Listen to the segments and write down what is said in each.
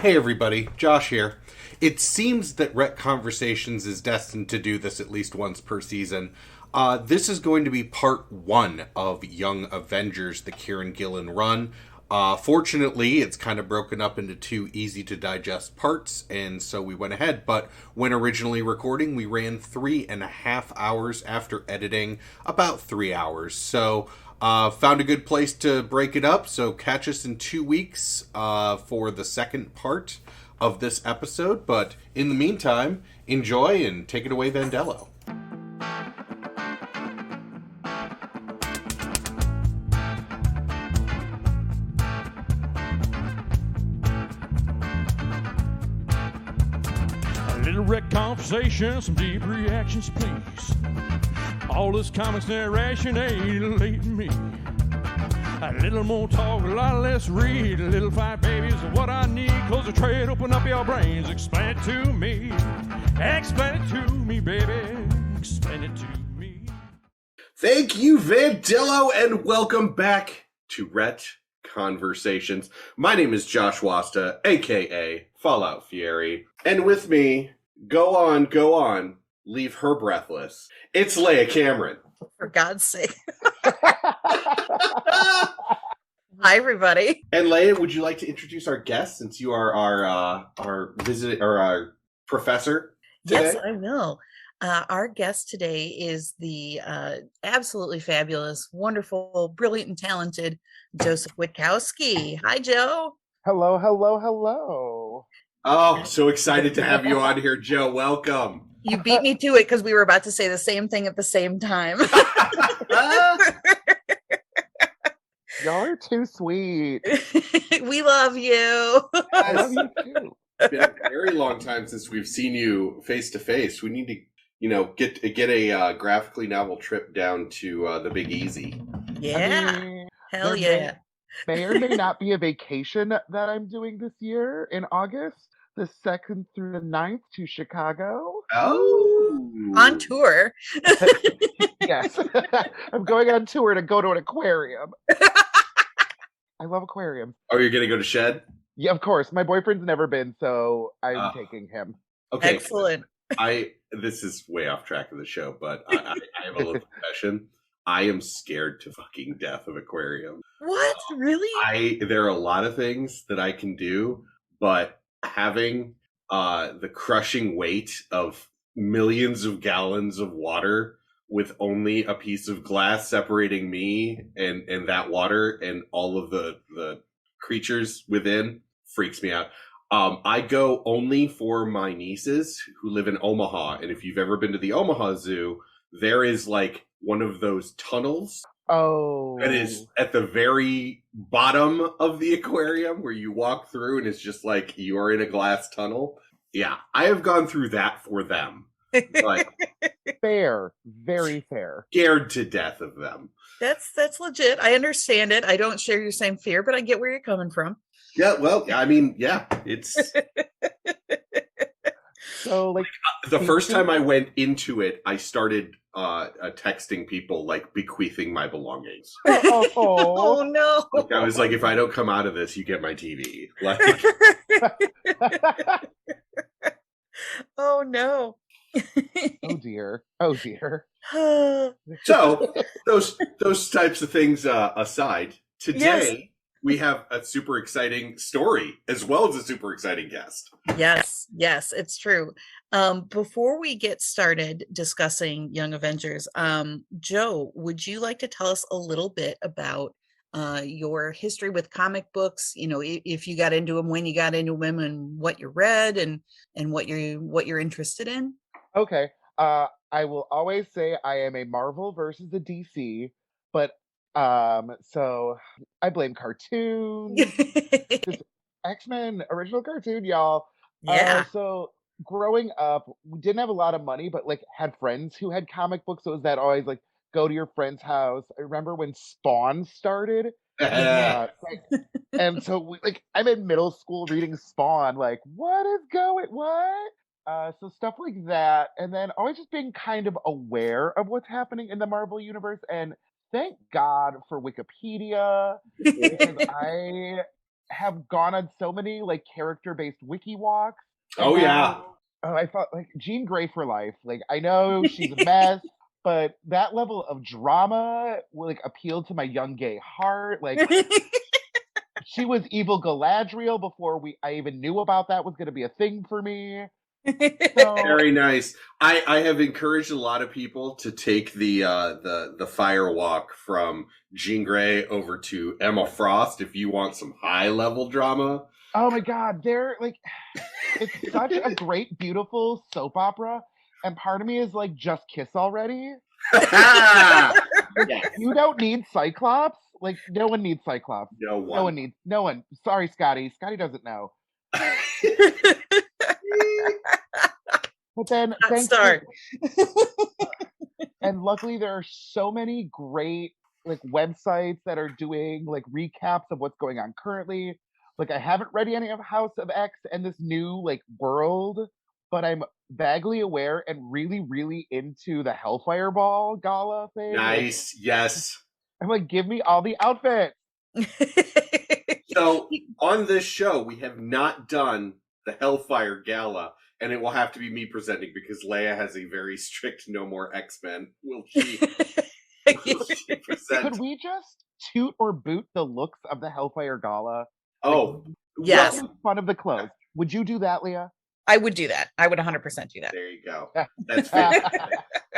Hey everybody, Josh here. It seems that Rhett Conversations is destined to do this at least once per season. This is going to be part one of Young Avengers, the Kieran Gillen run. Fortunately, it's kind of broken up into two easy to digest parts, and so we went ahead. But when originally recording, we ran 3.5 hours after editing, about 3 hours. So found a good place to break it up, so catch us in 2 weeks for the second part of this episode. But in the meantime, enjoy and take it away, Vandello. A little wreck conversation, some deep reactions, please. All this comics narration ain't late to me. A little more talk, a lot less read. A little fight, baby, is what I need. Close the trade, open up your brains. Explain it to me. Explain it to me, baby. Explain it to me. Thank you, Vandello, and welcome back to Rhett Conversations. My name is Josh Wasta, a.k.a. Fallout Fieri. And with me, go on, leave her breathless. It's Leia Cameron. For God's sake. Hi, everybody. And Leia, would you like to introduce our guest since you are our visit or our professor today? Yes, I will. Our guest today is the absolutely fabulous, wonderful, brilliant, and talented Joseph Witkowski. Hi, Joe. Hello, hello, hello. Oh, so excited to have you on here, Joe. Welcome. You beat me to it because we were about to say the same thing at the same time. Y'all are too sweet. We love you. I love you too. It's been a very long time since we've seen you face to face. We need to, get a graphically novel trip down to the Big Easy. Yeah. I mean, Hell there yeah. may or may not be a vacation that I'm doing this year in August, the 2nd through the 9th to Chicago. Oh, On tour. Yes. I'm going on tour to go to an aquarium. I love aquariums. Oh, you're gonna go to Shed? Yeah, of course. My boyfriend's never been, so I'm taking him. Okay. Excellent. This is way off track of the show, but I have a little confession. I am scared to fucking death of aquarium. What? Really? There are a lot of things that I can do, but having the crushing weight of millions of gallons of water with only a piece of glass separating me and that water and all of the creatures within freaks me out. I go only for my nieces who live in Omaha, and if you've ever been to the Omaha Zoo, there is like one of those tunnels Oh. that is at the very bottom of the aquarium where you walk through and it's just like you are in a glass tunnel. Yeah, I have gone through that for them. But Fair. Very fair. scared to death of them. That's legit. I understand it. I don't share your same fear, but I get where you're coming from. Yeah, well, I mean, yeah, it's So, like, the first time I went into it, I started texting people like bequeathing my belongings. Oh no. Like, I was like, if I don't come out of this, you get my TV. Like, Oh no. oh dear. Oh dear. so those types of things aside, today we have a super exciting story as well as a super exciting guest. Yes, it's true. Before we get started discussing Young Avengers, Joe, would you like to tell us a little bit about your history with comic books? You know, if you got into them, when you got into them, and what you read, and what you're interested in. Okay. I will always say I am a Marvel versus a DC, but so I blame cartoons. This X-Men original cartoon, y'all. Yeah. So growing up, we didn't have a lot of money, but like had friends who had comic books. So it was that always like go to your friend's house. I remember when Spawn started. And so I'm in middle school reading Spawn, like, what? So stuff like that, and then always just being kind of aware of what's happening in the Marvel universe. And thank God for Wikipedia, because I have gone on so many like character-based wiki walks. And Oh, yeah. I thought like Jean Grey for life. Like I know she's a mess, but that level of drama like appealed to my young gay heart. Like she was evil Galadriel before I even knew about that was going to be a thing for me. So Very nice. I have encouraged a lot of people to take the fire walk from Jean Grey over to Emma Frost if you want some high level drama. oh my god, they're like it's such a great, beautiful soap opera. And part of me is like, just kiss already. Yes. You don't need Cyclops. Like, no one needs Cyclops. No one. No one needs. No one. Sorry, Scotty. Scotty doesn't know. But then, Start. And luckily, there are so many great like websites that are doing like recaps of what's going on currently. Like, I haven't read any of House of X and this new like world, but I'm vaguely aware and really, really into the Hellfire Ball gala thing. Nice. Yes. I'm like, give me all the outfits. So on this show, we have not done the Hellfire Gala, and it will have to be me presenting because Leia has a very strict no more X-Men. Will she present? Could we just toot or boot the looks of the Hellfire Gala? Oh, yes. Make fun of the clothes. Would you do that, Leah? I would do that. I would 100% do that. There you go. That's fantastic.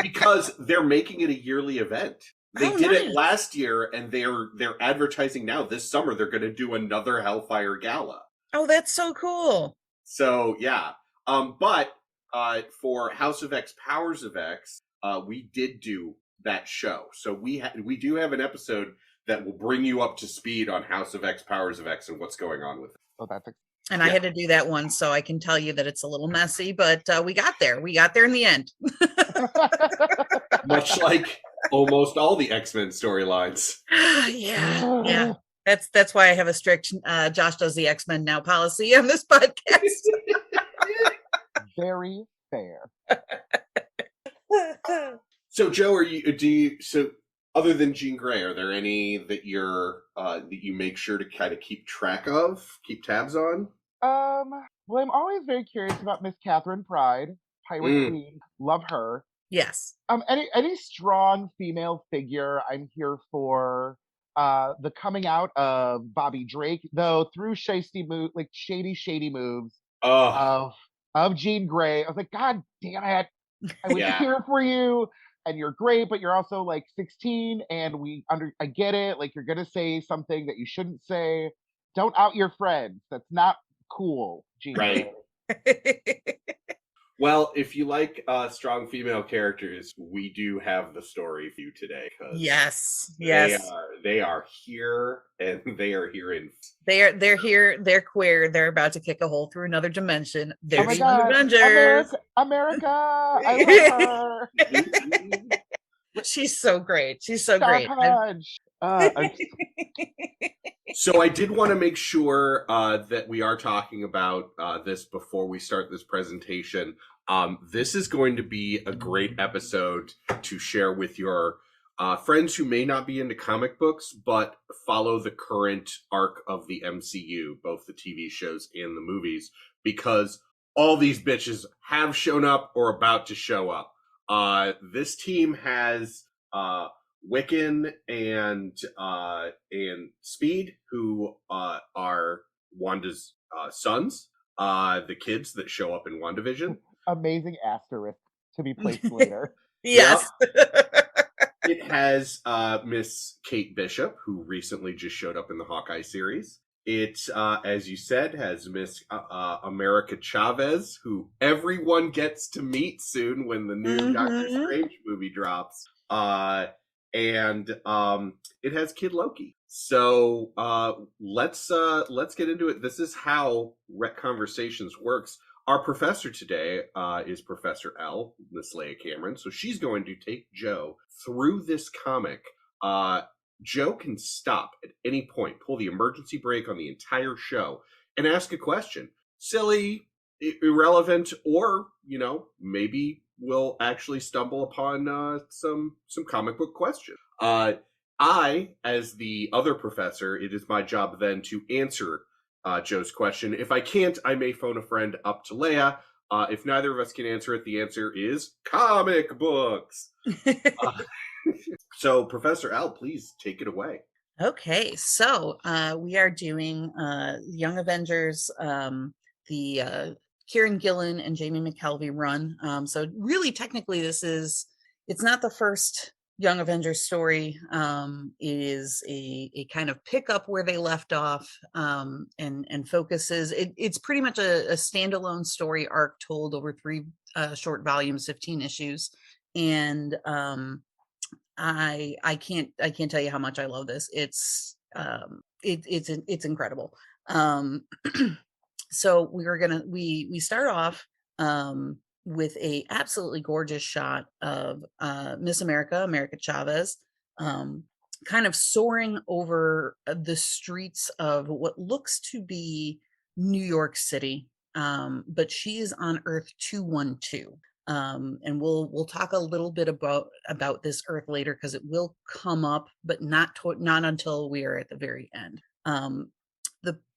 Because they're making it a yearly event. They did it last year, and they're advertising now. This summer, they're going to do another Hellfire Gala. Oh, that's so cool. So yeah, but for House of X, Powers of X, we did do that show. So we do have an episode that will bring you up to speed on House of X, Powers of X, and what's going on with it. Oh, that's and I had to do that one, so I can tell you that it's a little messy, but we got there. We got there in the end. Much like almost all the X-Men storylines. Yeah. That's why I have a strict Josh does the X-Men now policy on this podcast. very fair. So Joe, so other than Jean Grey, are there any that that you make sure to kind of keep track of, keep tabs on? Well, I'm always very curious about Miss Catherine Pride, Pirate Queen. Love her. Yes. Any strong female figure I'm here for. The coming out of Bobby Drake, though, through shady moves of Jean Grey. I was like, God damn it. I was here for you, and you're great, but you're also like 16, and I get it. Like, you're gonna say something that you shouldn't say. Don't out your friends. That's not cool, Jean Grey. Well, if you like strong female characters, we do have the story for you today. Yes. They are here, and they are here in. They're here. They're queer. They're about to kick a hole through another dimension. They're Young Avengers. America, I love her. She's so great. She's so great. So I did want to make sure that we are talking about this before we start this presentation. This is going to be a great episode to share with your friends who may not be into comic books, but follow the current arc of the MCU, both the TV shows and the movies, because all these bitches have shown up or about to show up. This team has Wiccan and Speed, who are Wanda's sons, the kids that show up in WandaVision. Amazing asterisk to be placed later. Yes. It has Miss Kate Bishop, who recently just showed up in the Hawkeye series. It, as you said, has Miss America Chavez, who everyone gets to meet soon when the new Doctor Strange movie drops. And it has Kid Loki. So let's get into it. This is how Rec Conversations works. Our professor today is Professor L, Miss Leia Cameron. So she's going to take Joe through this comic. Joe can stop at any point, pull the emergency brake on the entire show, and ask a question. Silly, irrelevant, or, maybe we'll actually stumble upon some comic book questions. I, as the other professor, it is my job then to answer Joe's question. If I can't, I may phone a friend up to Leia. If neither of us can answer it, the answer is comic books. So, Professor Al, please take it away. Okay, so we are doing Young Avengers, the Kieran Gillen and Jamie McKelvey run. So really, technically, it's not the first Young Avengers story. It is a kind of pickup where they left off, and focuses. It's pretty much a standalone story arc told over 3 short volumes, 15 issues, and I can't tell you how much I love this. It's incredible. So we start off with a absolutely gorgeous shot of Miss America Chavez, kind of soaring over the streets of what looks to be New York City, but she is on Earth 212. And we'll talk a little bit about this Earth later, because it will come up, but not until we are at the very end.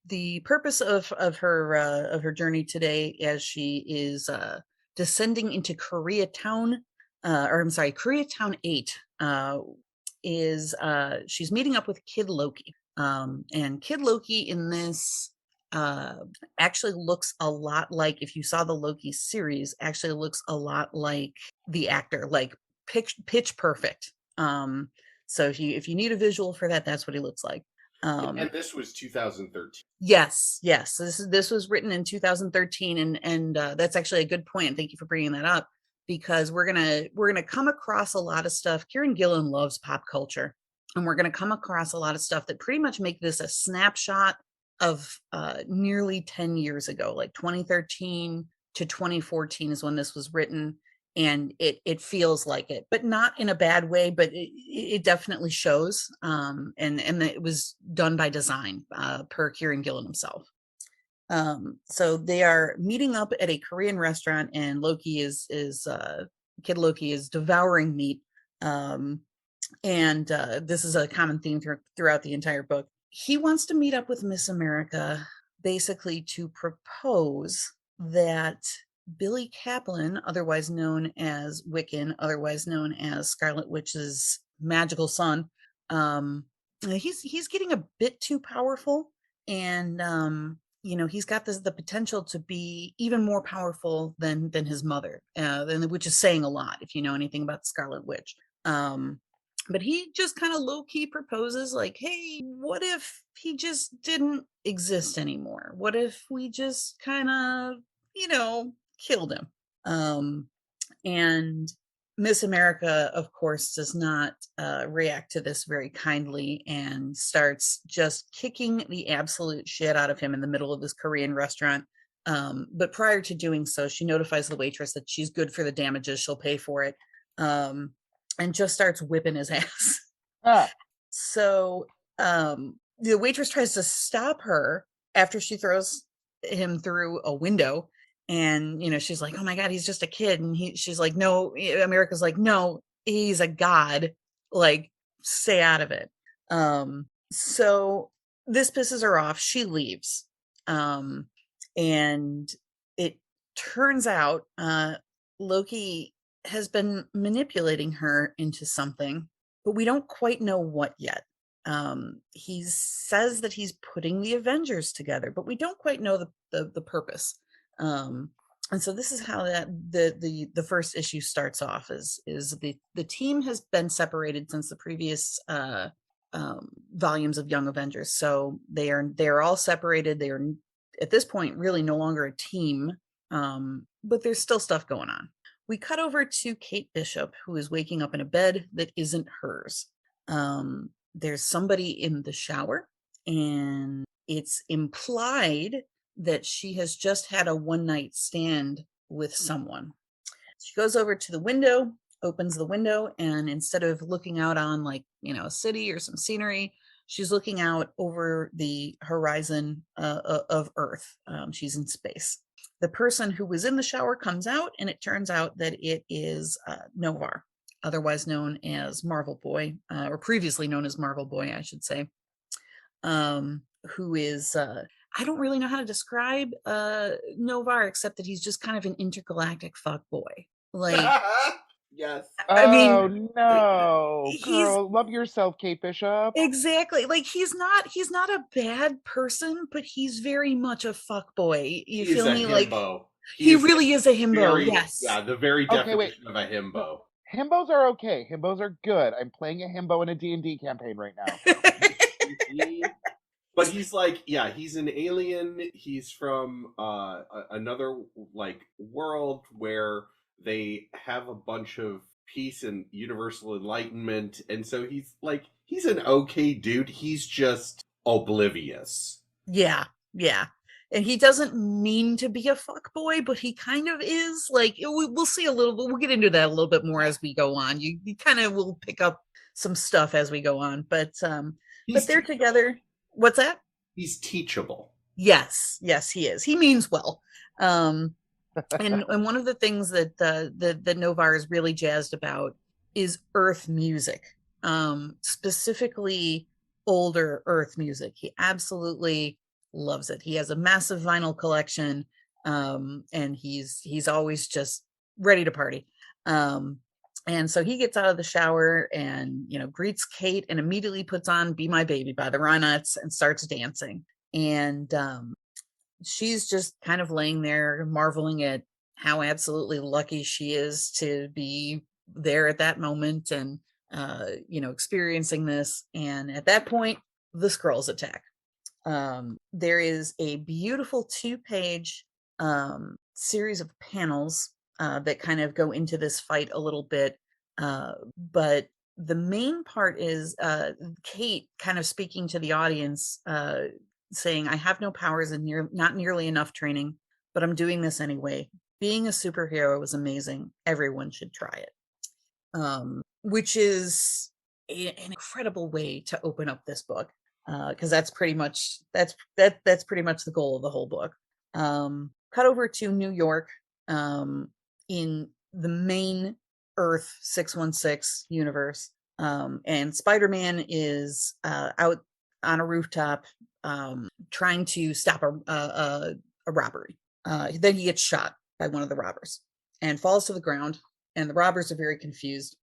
The purpose of her journey today, as she is descending into Koreatown 8, is she's meeting up with Kid Loki. And Kid Loki in this actually looks a lot like, if you saw the Loki series, actually looks a lot like the actor, like pitch perfect. So if you need a visual for that, that's what he looks like. And this was 2013. Yes. This was written in 2013, and that's actually a good point. Thank you for bringing that up, because we're gonna come across a lot of stuff. Kieran Gillen loves pop culture, and we're gonna come across a lot of stuff that pretty much make this a snapshot of nearly 10 years ago, like 2013 to 2014 is when this was written, and it feels like it, but not in a bad way, but it definitely shows, and it was done by design, per Kieran Gillen himself. So they are meeting up at a Korean restaurant, and Kid Loki is devouring meat, and this is a common theme throughout the entire book. He wants to meet up with Miss America, basically to propose that Billy Kaplan, otherwise known as Wiccan, otherwise known as Scarlet Witch's magical son, he's getting a bit too powerful, and he's got the potential to be even more powerful than his mother, which is saying a lot if you know anything about the Scarlet Witch. But he just kind of low-key proposes, like, hey, what if he just didn't exist anymore? What if we just kind of, killed him? And Miss America, of course, does not react to this very kindly, and starts just kicking the absolute shit out of him in the middle of this Korean restaurant. But prior to doing so, she notifies the waitress that she's good for the damages. She'll pay for it. And just starts whipping his ass. So the waitress tries to stop her after she throws him through a window, and she's like, oh my god, he's just a kid, and she's like, no, America's like, no, he's a god, like, stay out of it. So this pisses her off. She leaves, and it turns out Loki has been manipulating her into something, but we don't quite know what yet. He says that he's putting the Avengers together, but we don't quite know the purpose. And so this is how the first issue starts off. Is the team has been separated since the previous volumes of Young Avengers, so they are all separated. They are at this point really no longer a team, but there's still stuff going on. We cut over to Kate Bishop, who is waking up in a bed that isn't hers. There's somebody in the shower, and it's implied that she has just had a one-night stand with someone. She goes over to the window, opens the window, and instead of looking out on, like, a city or some scenery, she's looking out over the horizon of Earth. She's in space. The person who was in the shower comes out, and it turns out that it is Novar, otherwise known as Marvel Boy, or previously known as Marvel Boy, I should say, who is, I don't really know how to describe Novar except that he's just kind of an intergalactic fuckboy. Like, Yes. I mean, Oh no, he's girl, love yourself, Kate Bishop. exactly like he's not a bad person, but he's very much a fuckboy. You He is feel a me? Like himbo. He he is really is a himbo. very, Yes. yeah, the very Okay, wait. definition of a No, himbo. himbos are okay. Himbos are good. I'm playing a himbo in a D&D campaign right now. But he's like, yeah, he's an alien. He's from another like world where they have a bunch of peace and universal enlightenment, and so he's an okay dude. He's just oblivious. Yeah, yeah. And he doesn't mean to be a fuckboy, but he kind of is. Like we'll see a little bit. We'll get into that a little bit more as we go on. You kind of will pick up some stuff as we go on. But they're together. What's that? He's teachable. Yes, yes, he is. He means well. And one of the things that that Novar is really jazzed about is Earth music, specifically older Earth music. He absolutely loves it. He has a massive vinyl collection, and he's always just ready to party. And so he gets out of the shower and greets Kate and immediately puts on "Be My Baby" by the Ronettes and starts dancing. And she's just kind of laying there marveling at how absolutely lucky she is to be there at that moment and experiencing this. And at that point, the Skrulls attack. There is a beautiful 2-page series of panels that kind of go into this fight a little bit, but the main part is Kate kind of speaking to the audience, saying, "I have no powers and not nearly enough training, but I'm doing this anyway. Being a superhero is amazing. Everyone should try it." Which is an incredible way to open up this book, because that's pretty much pretty much the goal of the whole book. Cut over to New York, in the main Earth 616 universe, and Spider-Man is out on a rooftop, trying to stop a robbery. Then he gets shot by one of the robbers and falls to the ground, and the robbers are very confused.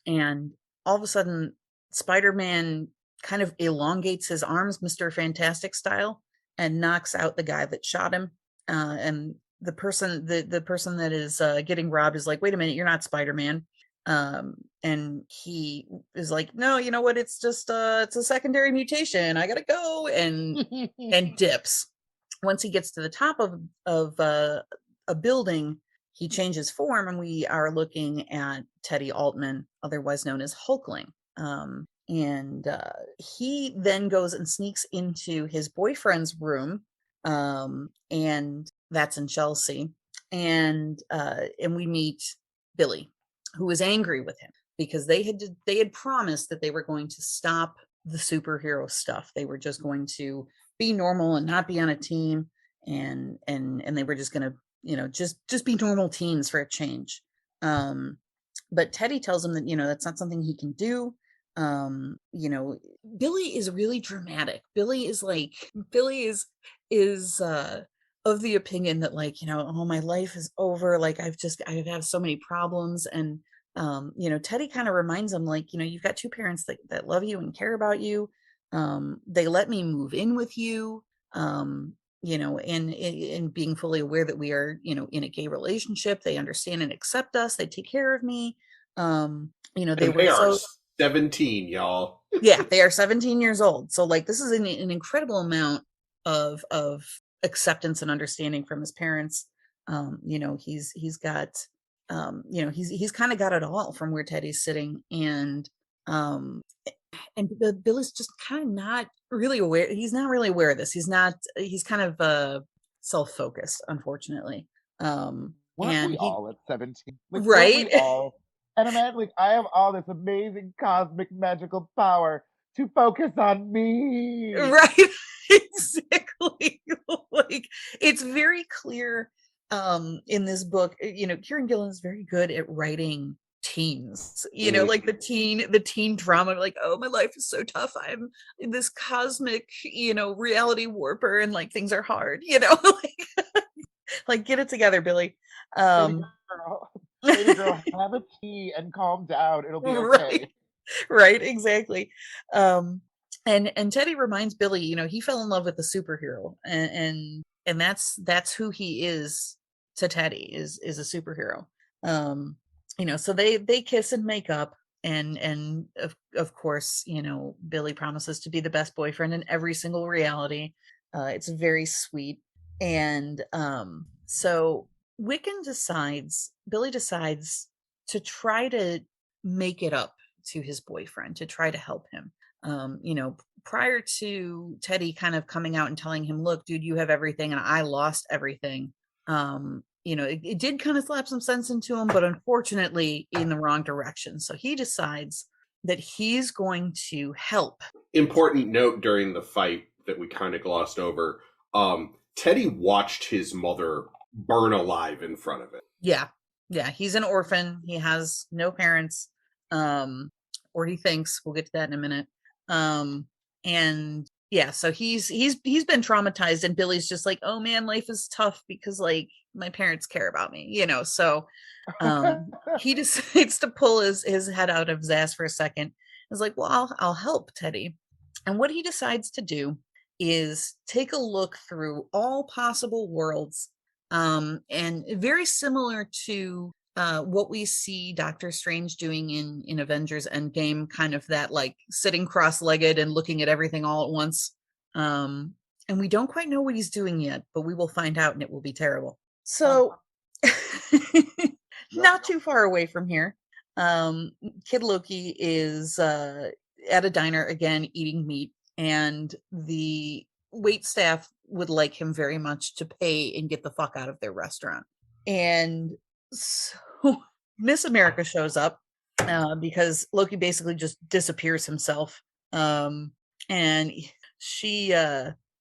And all of a sudden, Spider-Man kind of elongates his arms, Mr. Fantastic style, and knocks out the guy that shot him. And the person that is getting robbed is like, "Wait a minute, you're not Spider-Man." And he is like, "No, you know what? It's just it's a secondary mutation. I gotta go," and dips. Once he gets to the top of a building, he changes form, and we are looking at Teddy Altman, otherwise known as Hulkling. And he then goes and sneaks into his boyfriend's room, and that's in Chelsea. And we meet Billy, who is angry with him because they had promised that they were going to stop the superhero stuff. They were just going to be normal and not be on a team, and they were just going to just be normal teens for a change. But Teddy tells him that that's not something he can do. Billy is really dramatic. Billy is of the opinion that oh, my life is over. Like I have so many problems. And Teddy kind of reminds him, you've got two parents that love you and care about you. They let me move in with you, and being fully aware that we are in a gay relationship. They understand and accept us. They take care of me. They are 17, y'all. Yeah, they are 17 years old. So this is an incredible amount of acceptance and understanding from his parents. He's got he's kind of got it all from where Teddy's sitting. And Billy's just kind of not really aware. He's not really aware of this. He's kind of self-focused, unfortunately. Weren't we all at 17? Right? And I'm I have all this amazing cosmic magical power to focus on me. Right. Exactly. It's very clear in this book. Kieran Gillen is very good at writing teens, you know, like the teen drama, like, oh, my life is so tough, I'm in this cosmic, you know, reality warper, and like things are hard, you know. Like get it together, Billy. Baby girl, have a tea and calm down, it'll be Right, okay. right, exactly. And Teddy reminds Billy, you know, he fell in love with a superhero, and that's who he is to Teddy, is a superhero. You know, so they kiss and make up, and of course, you know, Billy promises to be the best boyfriend in every single reality. It's very sweet. And so Billy decides to try to make it up to his boyfriend, to try to help him. You know, prior to Teddy kind of coming out and telling him, look, dude, you have everything and I lost everything. You know, it did kind of slap some sense into him, but unfortunately in the wrong direction. So he decides that he's going to help. Important note during the fight that we kind of glossed over. Teddy watched his mother burn alive in front of it. Yeah. He's an orphan. He has no parents. Or he thinks. We'll get to that in a minute. And yeah, so he's been traumatized, and Billy's just like, oh man, life is tough because like my parents care about me, you know. So he decides to pull his head out of his ass for a second. He's like, well, I'll help Teddy. And what he decides to do is take a look through all possible worlds, and very similar to what we see Doctor Strange doing in Avengers Endgame, kind of that like sitting cross-legged and looking at everything all at once. And we don't quite know what he's doing yet, but we will find out, and it will be terrible. So not too far away from here, Kid Loki is at a diner again eating meat, and the wait staff would like him very much to pay and get the fuck out of their restaurant. And so Miss America shows up because Loki basically just disappears himself, and she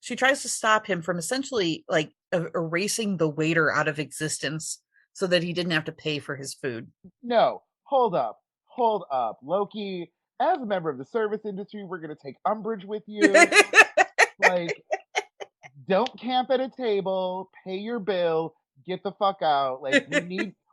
tries to stop him from essentially like erasing the waiter out of existence so that he didn't have to pay for his food. No, hold up, Loki. As a member of the service industry, we're gonna take umbrage with you. Like, don't camp at a table, pay your bill, get the fuck out. Like,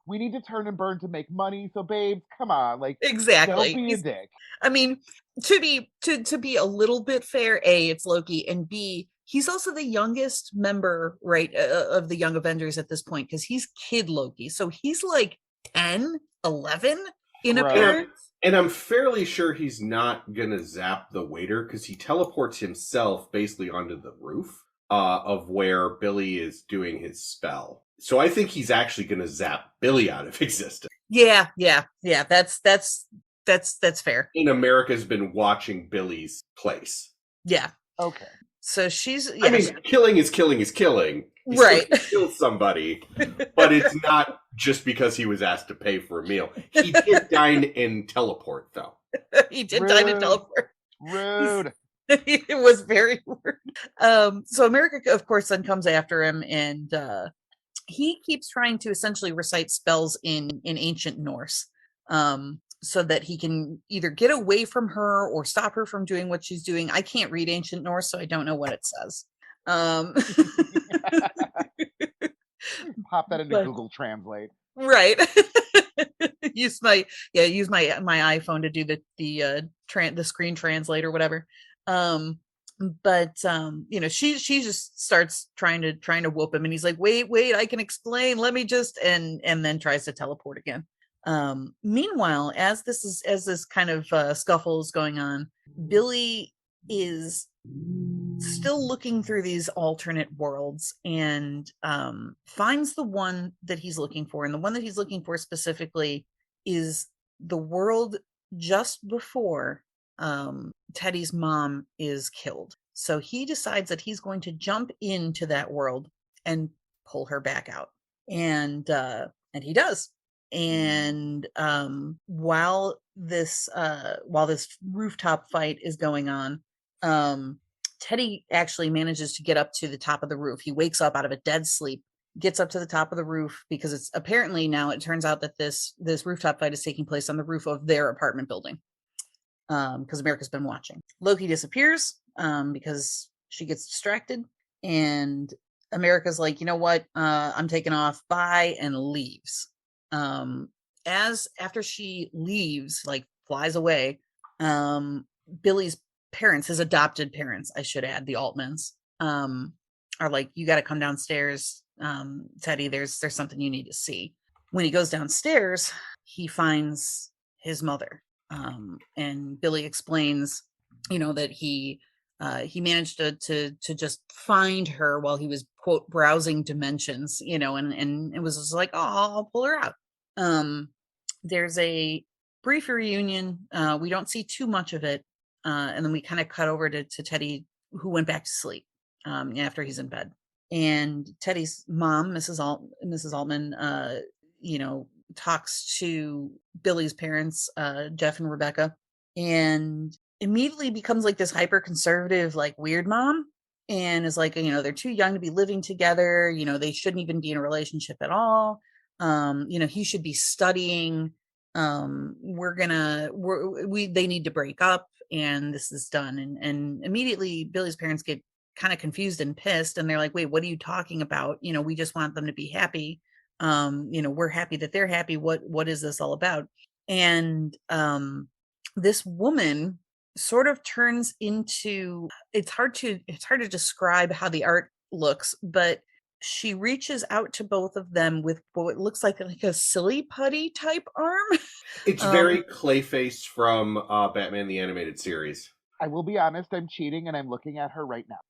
we need to turn and burn to make money. So, babes, come on. Like, Exactly. don't be a dick. I mean, to be a little bit fair, A, it's Loki, and B, he's also the youngest member, right, of the Young Avengers at this point, because he's Kid Loki. So he's like 10, 11 in appearance. And I'm fairly sure he's not gonna zap the waiter, because he teleports himself basically onto the roof of where Billy is doing his spell. So I think he's actually gonna zap Billy out of existence. Yeah. That's fair. And America's been watching Billy's place. Yeah. Okay. So she's. Yeah, I mean, killing is killing. He's right. Kill somebody, but it's not just because he was asked to pay for a meal. He did dine and teleport, though. He did dine and teleport. Rude. It was very rude. So America, of course, then comes after him, and he keeps trying to essentially recite spells in ancient Norse, so that he can either get away from her or stop her from doing what she's doing. I can't read ancient Norse, so I don't know what it says. Pop that into Google Translate. Right. use my iPhone to do the screen translate or whatever. But you know, she just starts trying to whoop him, and he's like, wait, I can explain, let me just, and then tries to teleport again. Meanwhile, as this kind of scuffle is going on, Billy is still looking through these alternate worlds, and finds the one that he's looking for. And the one that he's looking for specifically is the world just before Teddy's mom is killed. So he decides that he's going to jump into that world and pull her back out. And he does. And while this rooftop fight is going on, Teddy actually manages to get up to the top of the roof. He wakes up out of a dead sleep, gets up to the top of the roof because it's apparently now it turns out that this rooftop fight is taking place on the roof of their apartment building. Because America's been watching. Loki disappears because she gets distracted, and America's like, you know what? I'm taking off. Bye, and leaves. After she leaves, like flies away, Billy's parents, his adopted parents, I should add, the Altmans, are like, you got to come downstairs, Teddy. There's something you need to see. When he goes downstairs, he finds his mother. And Billy explains, that he managed to just find her while he was, quote, browsing dimensions, and it was just like, oh, I'll pull her out. There's a brief reunion. We don't see too much of it. And then we kind of cut over to Teddy, who went back to sleep after he's in bed. And Teddy's mom, Mrs. Altman, talks to Billy's parents, Jeff and Rebecca, and immediately becomes like this hyper conservative, like weird mom, and is like, they're too young to be living together. They shouldn't even be in a relationship at all. He should be studying. They need to break up, and this is done. And immediately Billy's parents get kind of confused and pissed, and they're like, wait, what are you talking about? We just want them to be happy. We're happy that they're happy. What is this all about? And this woman sort of turns into, it's hard to describe how the art looks, but she reaches out to both of them with what looks like a silly putty type arm. It's very Clayface from Batman the Animated Series. I will be honest, I'm cheating and I'm looking at her right now.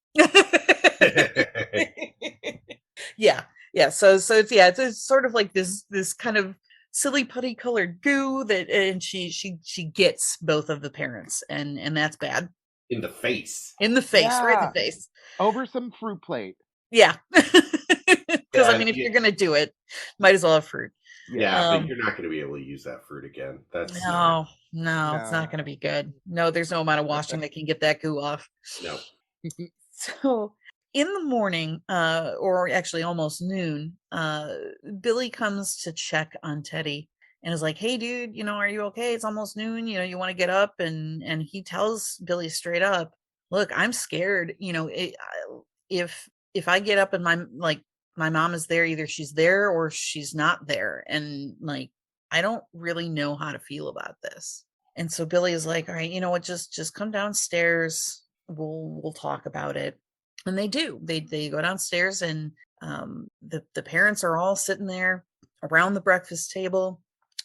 Yeah. So it's sort of like this kind of silly putty colored goo and she gets both of the parents, and that's bad. In the face. Right in the face. Over some fruit plate. Yeah. Because if you're gonna do it, might as well have fruit. Yeah, but you're not gonna be able to use that fruit again. No, it's not gonna be good. No, there's no amount of washing that can get that goo off. No. So in the morning, or actually almost noon, Billy comes to check on Teddy and is like, hey dude, are you okay? It's almost noon, you want to get up? And he tells Billy straight up, look, I'm scared. If I get up and my mom is there, either she's there or she's not there. And I don't really know how to feel about this. And so Billy is like, all right, you know what, just come downstairs. We'll talk about it. And they do. They go downstairs, and the parents are all sitting there around the breakfast table.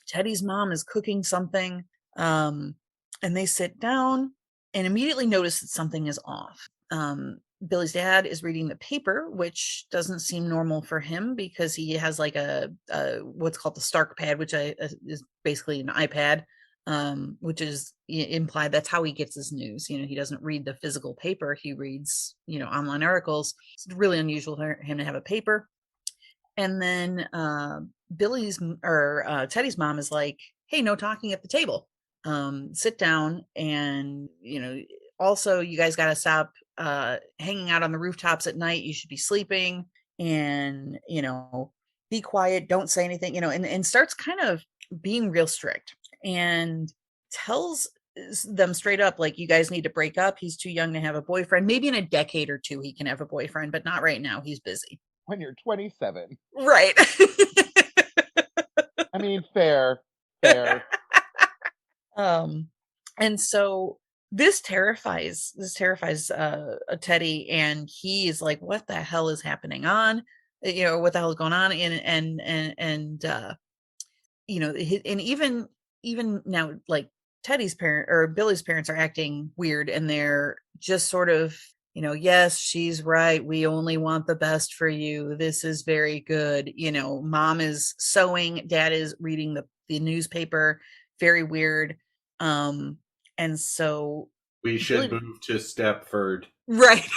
Teddy's mom is cooking something. And they sit down and immediately notice that something is off. Billy's dad is reading the paper, which doesn't seem normal for him because he has like a what's called the Stark pad, which is basically an iPad, which is implied that's how he gets his news. He doesn't read the physical paper. He reads, online articles. It's really unusual for him to have a paper. And then Teddy's mom is like, hey, no talking at the table. Sit down, and, also you guys got to stop hanging out on the rooftops at night. You should be sleeping, and, be quiet. Don't say anything, and starts kind of being real strict and tells them straight up, like, you guys need to break up. He's too young to have a boyfriend. Maybe in a decade or two he can have a boyfriend, but not right now. He's busy. When you're 27. Right. I mean, fair. And so this terrifies Teddy, and he's like, what the hell is happening on? What the hell is going on? And even now, like, Teddy's parent or Billy's parents are acting weird, and they're just sort of, yes, she's right. We only want the best for you. This is very good. Mom is sewing. Dad is reading the newspaper. Very weird. And so we should move to Stepford. Right.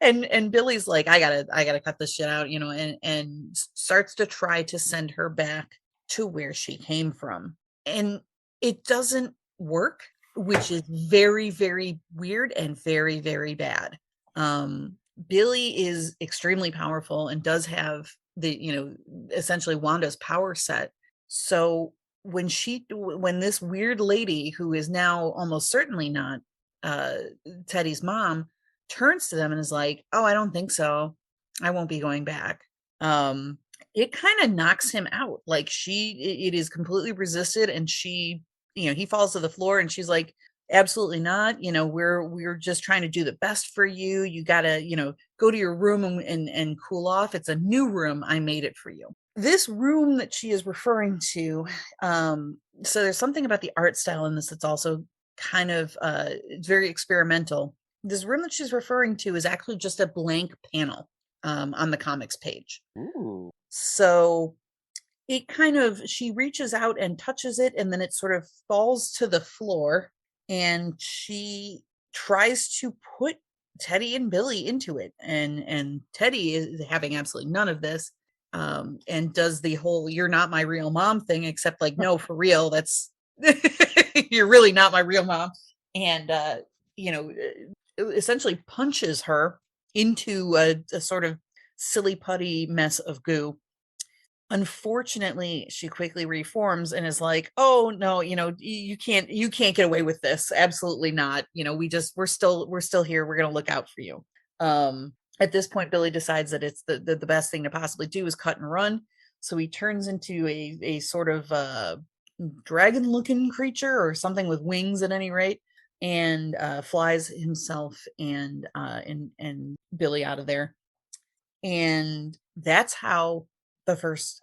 and Billy's like, I gotta cut this shit out, and starts to try to send her back to where she came from. And it doesn't work, which is very, very weird and very, very bad. Billy is extremely powerful and does have essentially Wanda's power set. So when this weird lady, who is now almost certainly not Teddy's mom, turns to them and is like, "Oh, I don't think so. I won't be going back." It kind of knocks him out. Like it is completely resisted, and he falls to the floor, and she's like, "Absolutely not. We're just trying to do the best for you. You gotta, go to your room and cool off. It's a new room. I made it for you." This room that she is referring to, so there's something about the art style in this that's also kind of it's very experimental. This room that she's referring to is actually just a blank panel on the comics page. Ooh. So she reaches out and touches it, and then it sort of falls to the floor, and she tries to put Teddy and Billy into it, and Teddy is having absolutely none of this, and does the whole "you're not my real mom" thing, except like, no, for real, that's you're really not my real mom. And essentially punches her into a sort of silly putty mess of goo. Unfortunately, she quickly reforms and is like, "Oh no, you can't get away with this. Absolutely not. We're still here. We're going to look out for you." At this point, Billy decides that it's the best thing to possibly do is cut and run. So he turns into a sort of dragon looking creature, or something with wings at any rate, and flies himself and Billy out of there. And that's how the first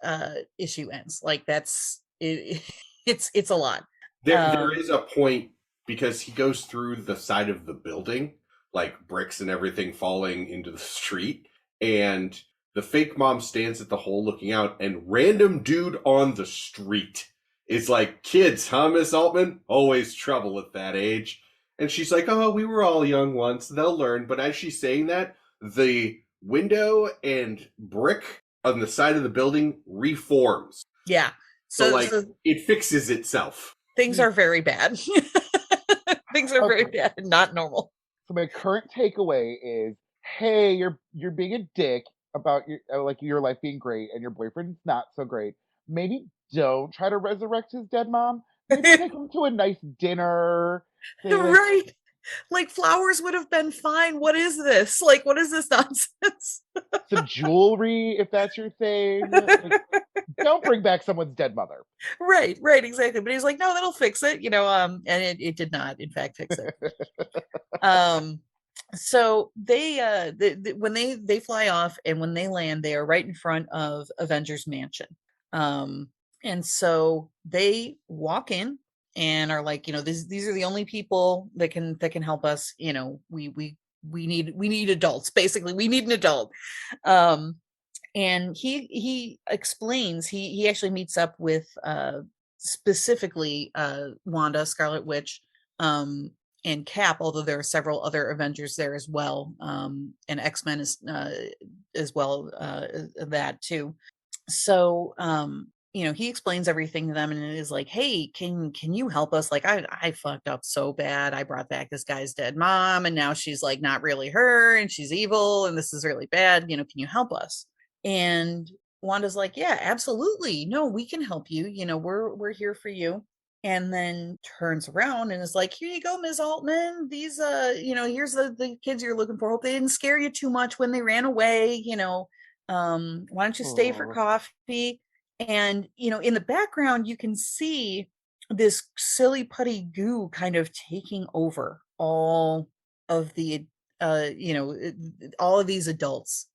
issue ends. Like, that's it. It's a lot. There is a point, because he goes through the side of the building, like bricks and everything falling into the street, and the fake mom stands at the hole looking out, and random dude on the street is like, "Kids, huh, Miss Altman? Always trouble at that age." And she's like, "Oh, we were all young once. They'll learn." But as she's saying that, the window and brick on the side of the building reforms. Yeah. So it fixes itself. Things are very bad. Things are very bad and not normal. So my current takeaway is, hey, you're being a dick about your life being great and your boyfriend's not so great. Maybe don't try to resurrect his dead mom. Maybe take him to a nice dinner. Right. Like, flowers would have been fine. What is this? Like, what is this nonsense? Some jewelry, if that's your thing. Don't bring back someone's dead mother. Right, exactly. But he's like, "No, that'll fix it," and it did not, in fact, fix it. So they when they fly off, and when they land, they are right in front of Avengers Mansion. And so they walk in and are like, these are the only people that can help us. We need adults. Basically, we need an adult. And he explains, he actually meets up with specifically Wanda, Scarlet Witch, and Cap, although there are several other Avengers there as well, and X-Men as well, that too. So he explains everything to them, and it is like, "Hey, can you help us? Like, I fucked up so bad. I brought back this guy's dead mom, and now she's like not really her, and she's evil, and this is really bad. Can you help us?" And Wanda's like, "Yeah, absolutely. No, we can help you. We're here for you." And then turns around and is like, "Here you go, Ms. Altman. These here's the kids you're looking for. Hope they didn't scare you too much when they ran away. Why don't you stay for coffee?" And in the background, you can see this silly putty goo kind of taking over all of the all of these adults.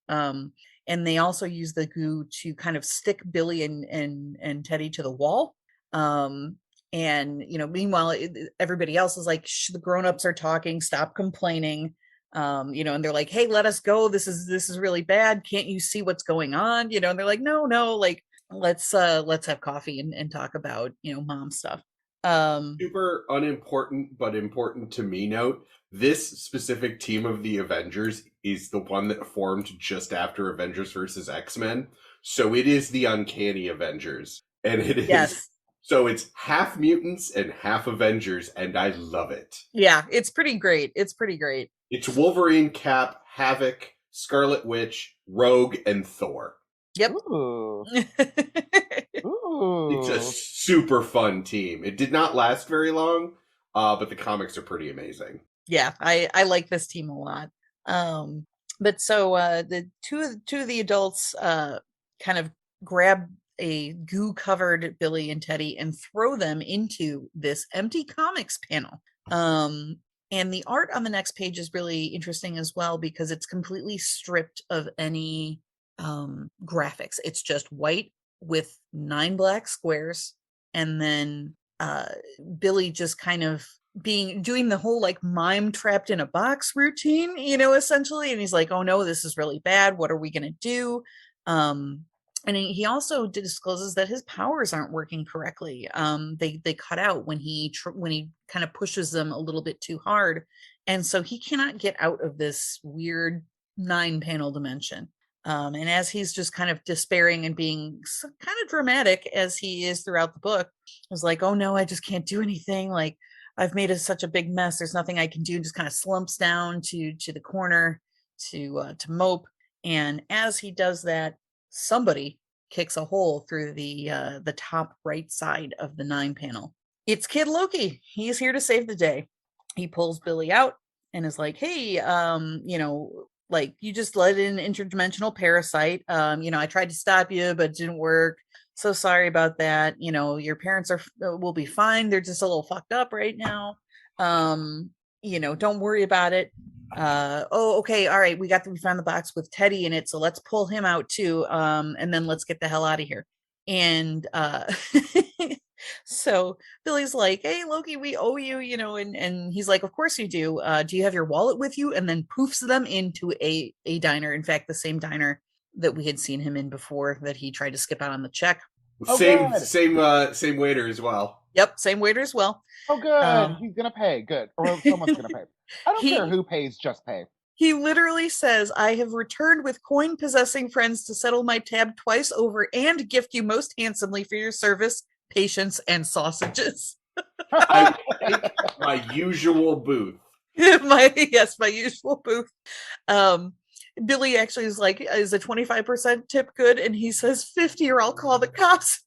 And they also use the goo to kind of stick Billy and Teddy to the wall. And meanwhile, everybody else is like, the grown-ups are talking, stop complaining. And they're like, "Hey, let us go. This is really bad. Can't you see what's going on?" And they're like, no, like, let's have coffee and talk about, mom stuff. Super unimportant, but important to me note, this specific team of the Avengers is the one that formed just after Avengers versus X-Men. So it is the Uncanny Avengers. And it is. Yes. So it's half mutants and half Avengers, and I love it. Yeah, it's pretty great. It's Wolverine, Cap, Havoc, Scarlet Witch, Rogue, and Thor. Yep. Ooh. It's a Ooh. super fun team. It did not last very long, but the comics are pretty amazing. Yeah, I like this team a lot. But so the two of the adults kind of grab a goo covered Billy and Teddy and throw them into this empty comics panel. And the art on the next page is really interesting as well because it's completely stripped of any graphics. It's just white with 9 black squares, and then Billy just kind of doing the whole like mime trapped in a box routine, essentially. And he's like, oh no, this is really bad. What are we gonna do? And he also discloses that his powers aren't working correctly. They cut out when he kind of pushes them a little bit too hard, and so he cannot get out of this weird 9-panel dimension. And as he's just kind of despairing and being kind of dramatic as he is throughout the book, I was like, oh no, I just can't do anything. Like, I've made such a big mess. There's nothing I can do. Just kind of slumps down to the corner to mope. And as he does that, somebody kicks a hole through the top right side of the 9-panel. It's Kid Loki. He's here to save the day. He pulls Billy out and is like, hey, like, you just let in an interdimensional parasite. I tried to stop you, but it didn't work. So sorry about that. Your parents will be fine. They're just a little fucked up right now. Don't worry about it. Okay. All right. We found the box with Teddy in it. So let's pull him out too. And then let's get the hell out of here. And, so Billy's like, hey, Loki, we owe you, and he's like, of course you do. Do you have your wallet with you? And then poofs them into a diner. In fact, the same diner that we had seen him in before that he tried to skip out on the check. Oh, same waiter as well. Yep, same waiter as well. Oh, good. He's gonna pay. Good, or someone's gonna pay. I don't care who pays, just pay. He literally says, I have returned with coin-possessing friends to settle my tab twice over and gift you most handsomely for your service, patience, and sausages. My usual booth. my usual booth. Billy actually is like, is a 25% tip good? And he says 50 or I'll call the cops.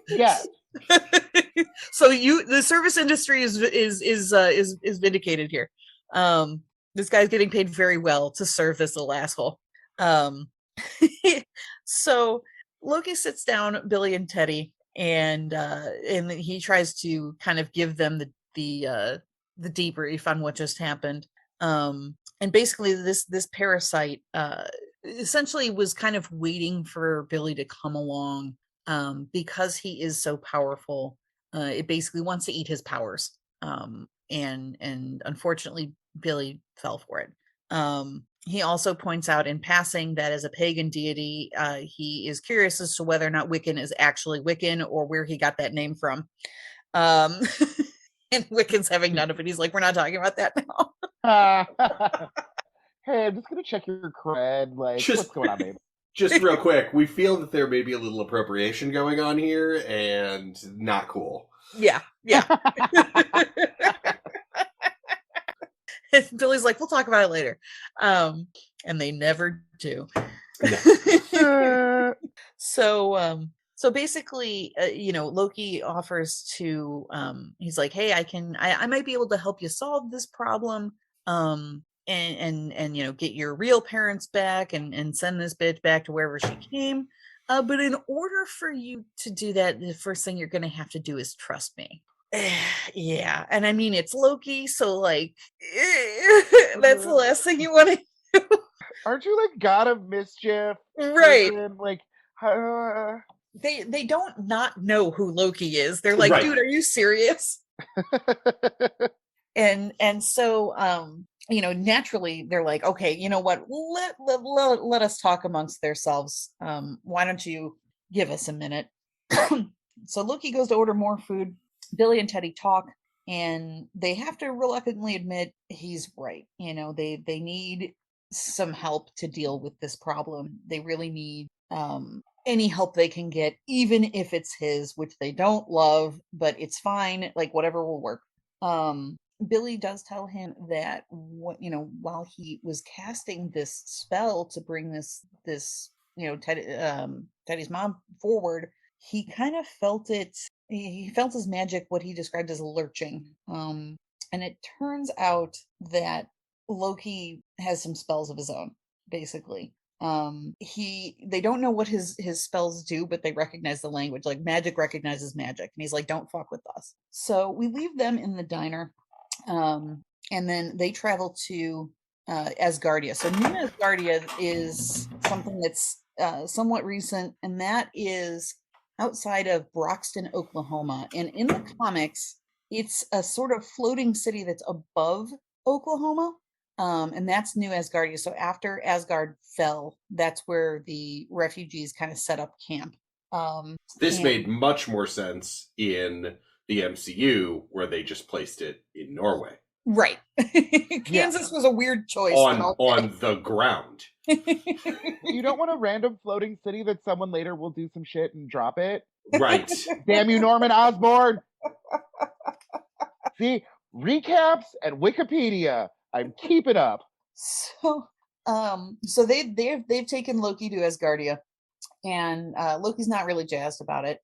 Yes. So the service industry is vindicated here. This guy's getting paid very well to serve this little asshole. So Loki sits down Billy and Teddy, and he tries to kind of give them the debrief on what just happened. And basically this parasite essentially was kind of waiting for Billy to come along because he is so powerful. It basically wants to eat his powers. And unfortunately Billy fell for it. He also points out in passing that as a pagan deity, he is curious as to whether or not Wiccan is actually Wiccan or where he got that name from. And Wiccan's having none of it. He's like, we're not talking about that now. Hey, I'm just going to check your cred. Like, what's going on, babe? Just real quick, we feel that there may be a little appropriation going on here and not cool. Yeah. Billy's like, we'll talk about it later. And they never do. So basically, Loki offers to, he's like, hey, I might be able to help you solve this problem. And get your real parents back and send this bitch back to wherever she came. But in order for you to do that, the first thing you're going to have to do is trust me. Yeah. And I mean, it's Loki. So like, that's the last thing you want to do. Aren't you like God of Mischief? Right. Person? Like, they don't not know who Loki is. They're like, right. Dude, are you serious? and so, naturally they're like, okay, you know what? Let us talk amongst themselves. Why don't you give us a minute? So Loki goes to order more food. Billy and Teddy talk, and they have to reluctantly admit he's right. They need some help to deal with this problem. They really need any help they can get, even if it's his, which they don't love, but it's fine. Like, whatever will work. Billy does tell him that while he was casting this spell to bring this Teddy's mom forward, he kind of felt it. He felt his magic, what he described as lurching. And it turns out that Loki has some spells of his own, basically. They don't know what his spells do, but they recognize the language. Like, magic recognizes magic, and he's like, don't fuck with us. So we leave them in the diner, and then they travel to Asgardia. So New Asgardia is something that's somewhat recent, and that is outside of Broxton, Oklahoma. And in the comics, it's a sort of floating city that's above Oklahoma. And that's New Asgardia. So after Asgard fell, that's where the refugees kind of set up camp. This made much more sense in the MCU, where they just placed it in Norway. Right. Kansas was a weird choice. On the ground. You don't want a random floating city that someone later will do some shit and drop it. Right. Damn you, Norman Osborn. See, recaps and Wikipedia. I'm keeping up. So they've taken Loki to Asgardia, and Loki's not really jazzed about it.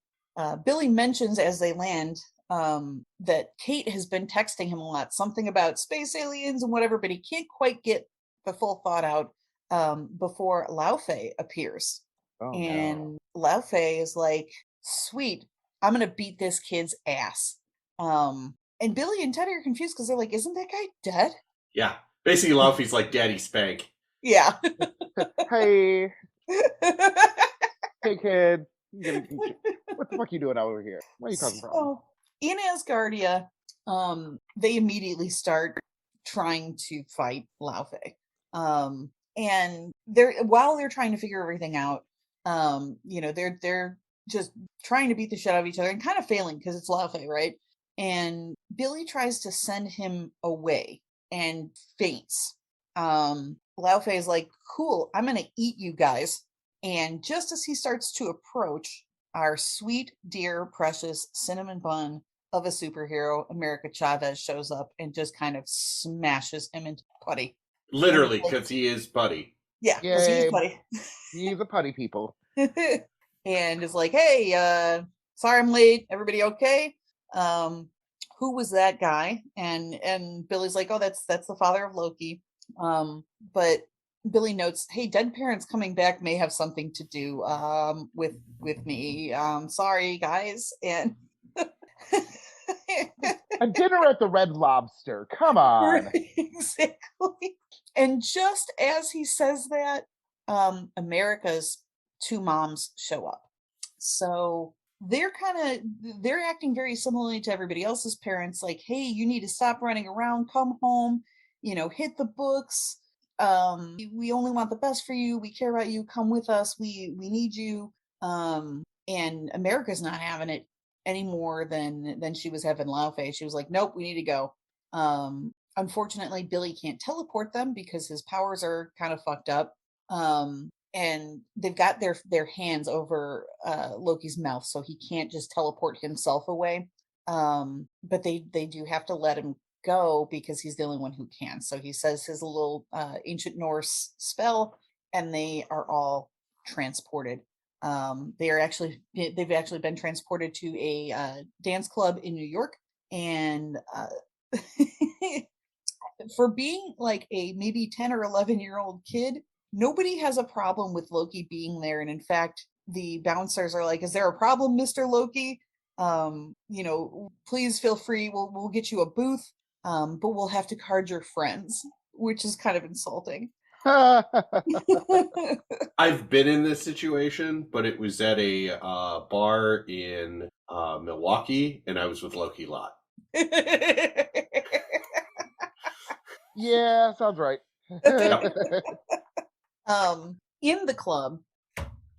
Billy mentions as they land that Kate has been texting him a lot, something about space aliens and whatever, but he can't quite get the full thought out before Laufey appears. And Laufey is like, sweet, I'm gonna beat this kid's ass. And Billy and Teddy are confused because they're like, isn't that guy dead? Yeah. Basically, Laufey's like Daddy Spank. Yeah. Hey. Hey, kid. What the fuck are you doing over here? Where are you coming from? In Asgardia, they immediately start trying to fight Laufey. And while they're trying to figure everything out, they're just trying to beat the shit out of each other and kind of failing because it's Laufey, right? And Billy tries to send him away and faints. Laufey is like, cool, I'm gonna eat you guys. And just as he starts to approach, our sweet, dear, precious cinnamon bun of a superhero, America Chavez, shows up and just kind of smashes him into putty. Literally, because he is putty. Yeah, because he's putty. He's a putty people. And is like, hey, sorry I'm late. Everybody okay? Who was that guy? And Billy's like, oh, that's the father of Loki. But Billy notes, hey, dead parents coming back may have something to do with me. Sorry, guys. And a dinner at the Red Lobster. Come on. Exactly. And just as he says that, America's two moms show up. So they're acting very similarly to everybody else's parents, like, hey, you need to stop running around, come home, hit the books. We only want the best for you, we care about you, come with us, we need you. And America's not having it any more than she was having Laufey. She was like, nope, we need to go. Unfortunately, Billy can't teleport them because his powers are kind of fucked up. And they've got their hands over Loki's mouth, so he can't just teleport himself away. But they do have to let him go because he's the only one who can. So he says his little ancient Norse spell, and they are all transported. They've actually been transported to a dance club in New York, and for being like a maybe 10 or 11-year-old kid, nobody has a problem with Loki being there. And in fact, the bouncers are like, is there a problem, Mr. Loki? Please feel free. We'll get you a booth, but we'll have to card your friends, which is kind of insulting. I've been in this situation, but it was at a bar in Milwaukee, and I was with Loki Lot. Yeah, sounds right. In the club,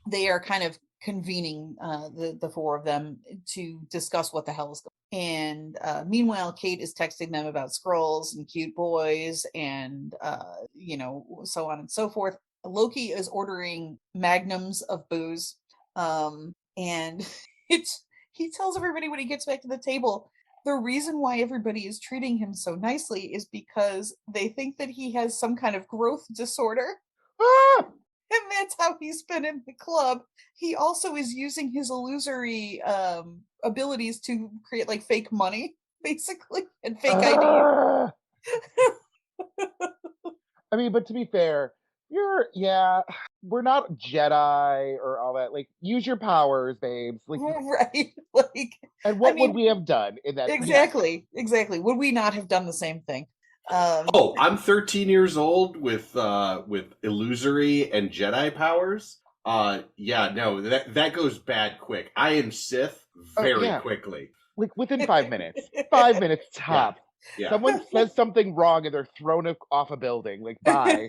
they are kind of convening the four of them to discuss what the hell is going on. And meanwhile, Kate is texting them about Skrulls and cute boys and so on and so forth. Loki is ordering magnums of booze, and he tells everybody when he gets back to the table the reason why everybody is treating him so nicely is because they think that he has some kind of growth disorder. Ah! And that's how he's been in the club. He also is using his illusory abilities to create like fake money, basically, and fake IDs. Ah! I mean, but to be fair, we're not Jedi or all that. Like, use your powers, babes. Like, Right. Like, and what I mean, would we have done in that? exactly. Would we not have done the same thing? Oh, I'm 13 years old with illusory and Jedi powers. Yeah, no, that goes bad quick. I am Sith very quickly. Like within 5 minutes. 5 minutes top. Yeah. Someone says something wrong and they're thrown off a building. Like, bye.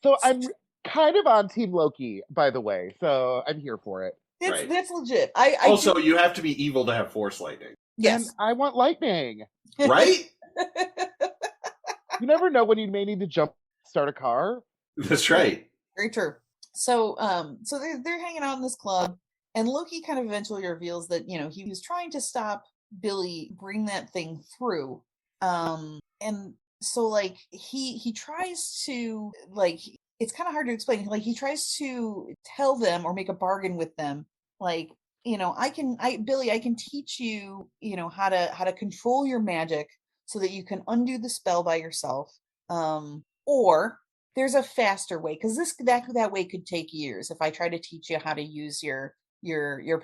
So I'm kind of on Team Loki, by the way. So I'm here for it. That's legit. Also, you have to be evil to have Force lightning. Yes. And I want lightning. Right? You never know when you may need to start a car. That's right. Very true. So they're hanging out in this club, and Loki kind of eventually reveals that, you know, he was trying to stop Billy bring that thing through. And so like he tries to, like, it's kind of hard to explain. Like, he tries to tell them or make a bargain with them, like, you know, Billy, I can teach you, you know, how to control your magic so that you can undo the spell by yourself. Or there's a faster way, because that way could take years if I try to teach you how to use your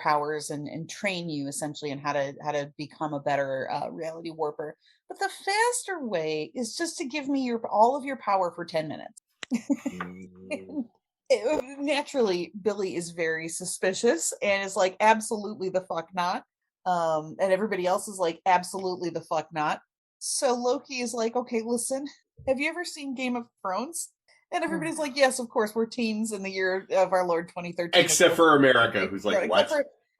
powers and train you essentially in how to become a better reality warper. But the faster way is just to give me all of your power for 10 minutes. Naturally, Billy is very suspicious and is like, absolutely the fuck not. And everybody else is like, absolutely the fuck not. So Loki is like, okay, listen, have you ever seen Game of Thrones? And everybody's like, yes, of course, we're teens in the year of our Lord 2013. Except for America, who's like, what?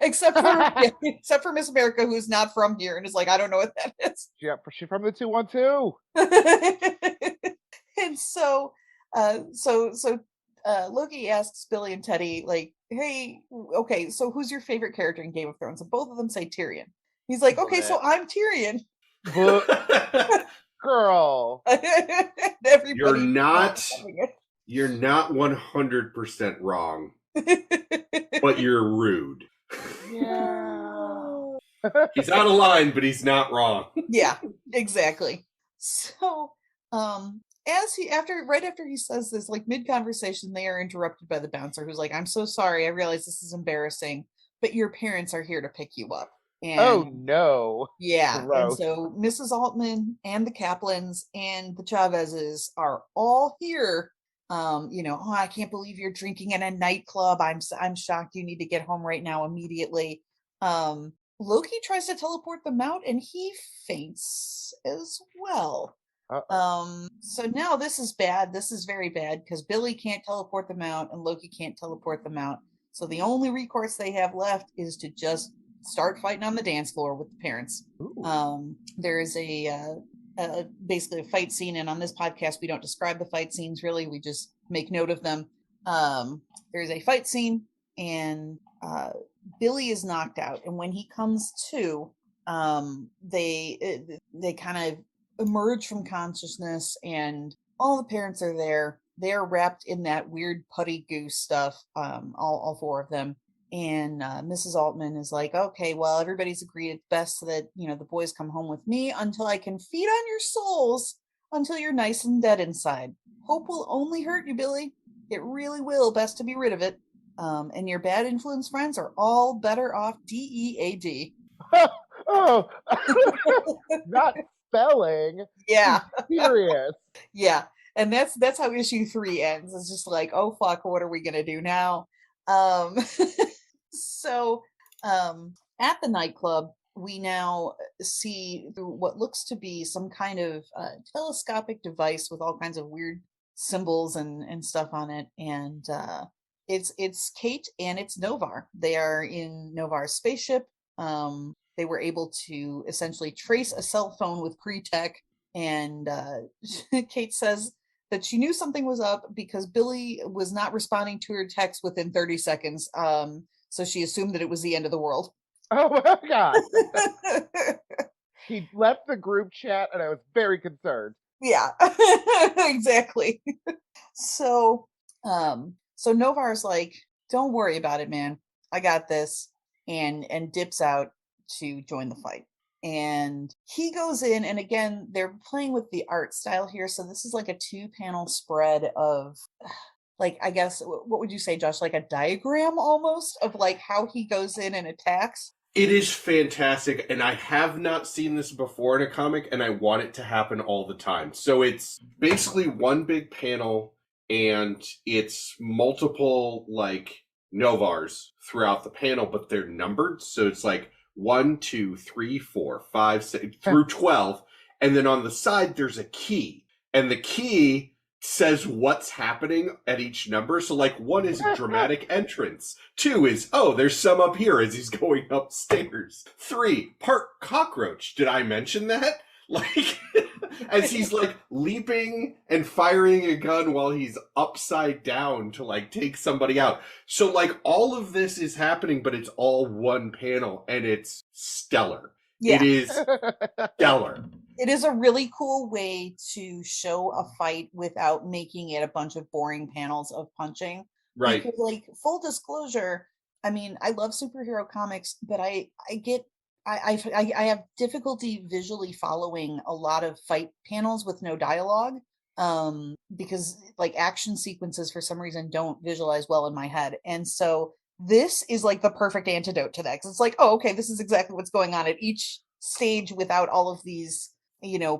Except for Miss America, who's not from here and is like, I don't know what that is. Yeah, she's from the 212. And so Loki asks Billy and Teddy, like, hey, okay, so who's your favorite character in Game of Thrones? And both of them say Tyrion. He's like, okay, so I'm Tyrion. Girl. You're not 100% wrong, but you're rude. Yeah. He's out of line, but he's not wrong. Yeah, exactly. So, right after he says this, like mid-conversation, they are interrupted by the bouncer, who's like, I'm so sorry, I realize this is embarrassing, but your parents are here to pick you up. And, oh no. Yeah. Gross. And so Mrs. Altman and the Kaplans and the Chavezes are all here. You know, oh, I can't believe you're drinking in a nightclub. I'm shocked. You need to get home right now immediately. Loki tries to teleport them out and he faints as well. So now this is bad. This is very bad because Billy can't teleport them out and Loki can't teleport them out. So the only recourse they have left is to just start fighting on the dance floor with the parents. There is basically a fight scene, and on this podcast we don't describe the fight scenes really, we just make note of them. There's a fight scene and Billy is knocked out, and when he comes to, they kind of emerge from consciousness and all the parents are there. They're wrapped in that weird putty goo stuff, all four of them. And Mrs. Altman is like, okay, well, everybody's agreed it's best that, you know, the boys come home with me until I can feed on your souls until you're nice and dead inside. Hope will only hurt you, Billy. It really will. Best to be rid of it. And your bad influence friends are all better off DEAD. Oh, not spelling. Yeah. Serious. Yeah. And that's how issue 3 ends. It's just like, oh fuck, what are we gonna do now? So at the nightclub, we now see through what looks to be some kind of telescopic device with all kinds of weird symbols and stuff on it. And it's Kate and it's Novar. They are in Novar's spaceship. They were able to essentially trace a cell phone with pre-tech. And Kate says that she knew something was up because Billy was not responding to her text within 30 seconds. So she assumed that it was the end of the world. Oh my god. He left the group chat and I was very concerned. Yeah, exactly. So, so Novar's like, "Don't worry about it, man. I got this," and dips out to join the fight. And he goes in, and again, they're playing with the art style here. So this is like a 2-panel spread of, like, I guess, what would you say, Josh? Like a diagram almost of like how he goes in and attacks. It is fantastic, and I have not seen this before in a comic, and I want it to happen all the time. So it's basically one big panel, and it's multiple, like, Novars throughout the panel, but they're numbered. So it's like 1, 2, 3, 4, 5, 6, through 12. And then on the side, there's a key. And the key says what's happening at each number. So, like, 1 is a dramatic entrance. 2 is, oh, there's some up here as he's going upstairs. 3, part cockroach. Did I mention that? Like, as he's, like, leaping and firing a gun while he's upside down to, like, take somebody out. So, like, all of this is happening, but it's all one panel, and it's stellar. Yeah. It is stellar. It is a really cool way to show a fight without making it a bunch of boring panels of punching. Right. Because, like, full disclosure, I mean, I love superhero comics, but I have difficulty visually following a lot of fight panels with no dialogue, because, like, action sequences for some reason don't visualize well in my head. And so this is like the perfect antidote to that, because it's like, oh, okay, this is exactly what's going on at each stage without all of these,